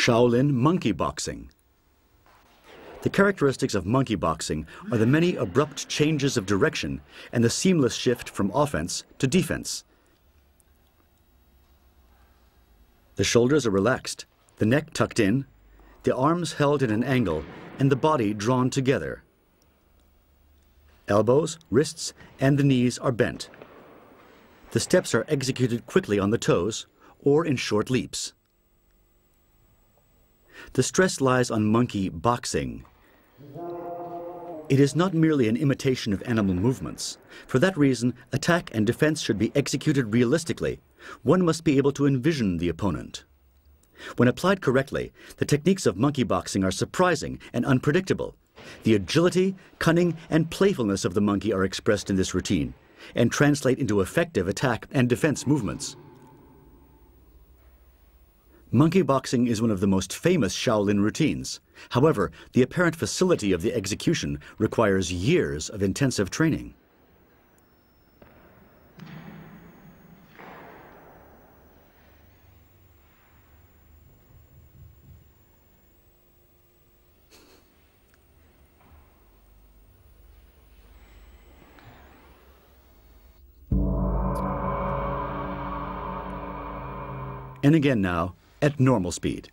Shaolin monkey boxing. The characteristics of monkey boxing are the many abrupt changes of direction and the seamless shift from offense to defense. The shoulders are relaxed, the neck tucked in, the arms held at an angle, and the body drawn together. Elbows, wrists, and the knees are bent. The steps are executed quickly on the toes or in short leaps. The stress lies on monkey boxing. It is not merely an imitation of animal movements. For that reason, attack and defense should be executed realistically. One must be able to envision the opponent. When applied correctly, the techniques of monkey boxing are surprising and unpredictable. The agility, cunning, and playfulness of the monkey are expressed in this routine and translate into effective attack and defense movements. Monkey boxing is one of the most famous Shaolin routines. However, the apparent facility of the execution requires years of intensive training. And again now, at normal speed.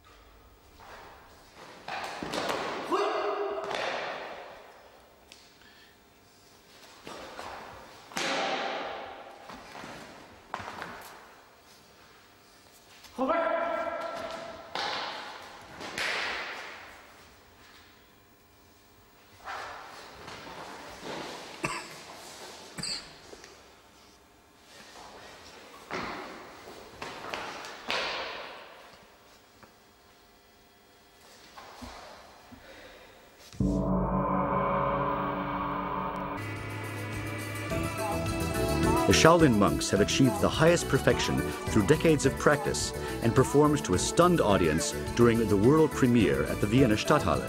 The Shaolin monks have achieved the highest perfection through decades of practice and performed to a stunned audience during the world premiere at the Vienna Stadthalle.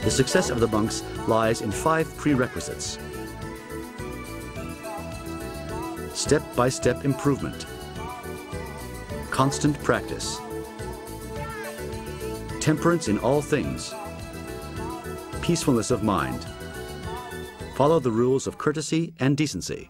The success of the monks lies in 5 prerequisites. Step-by-step improvement, constant practice, temperance in all things, peacefulness of mind. Follow the rules of courtesy and decency.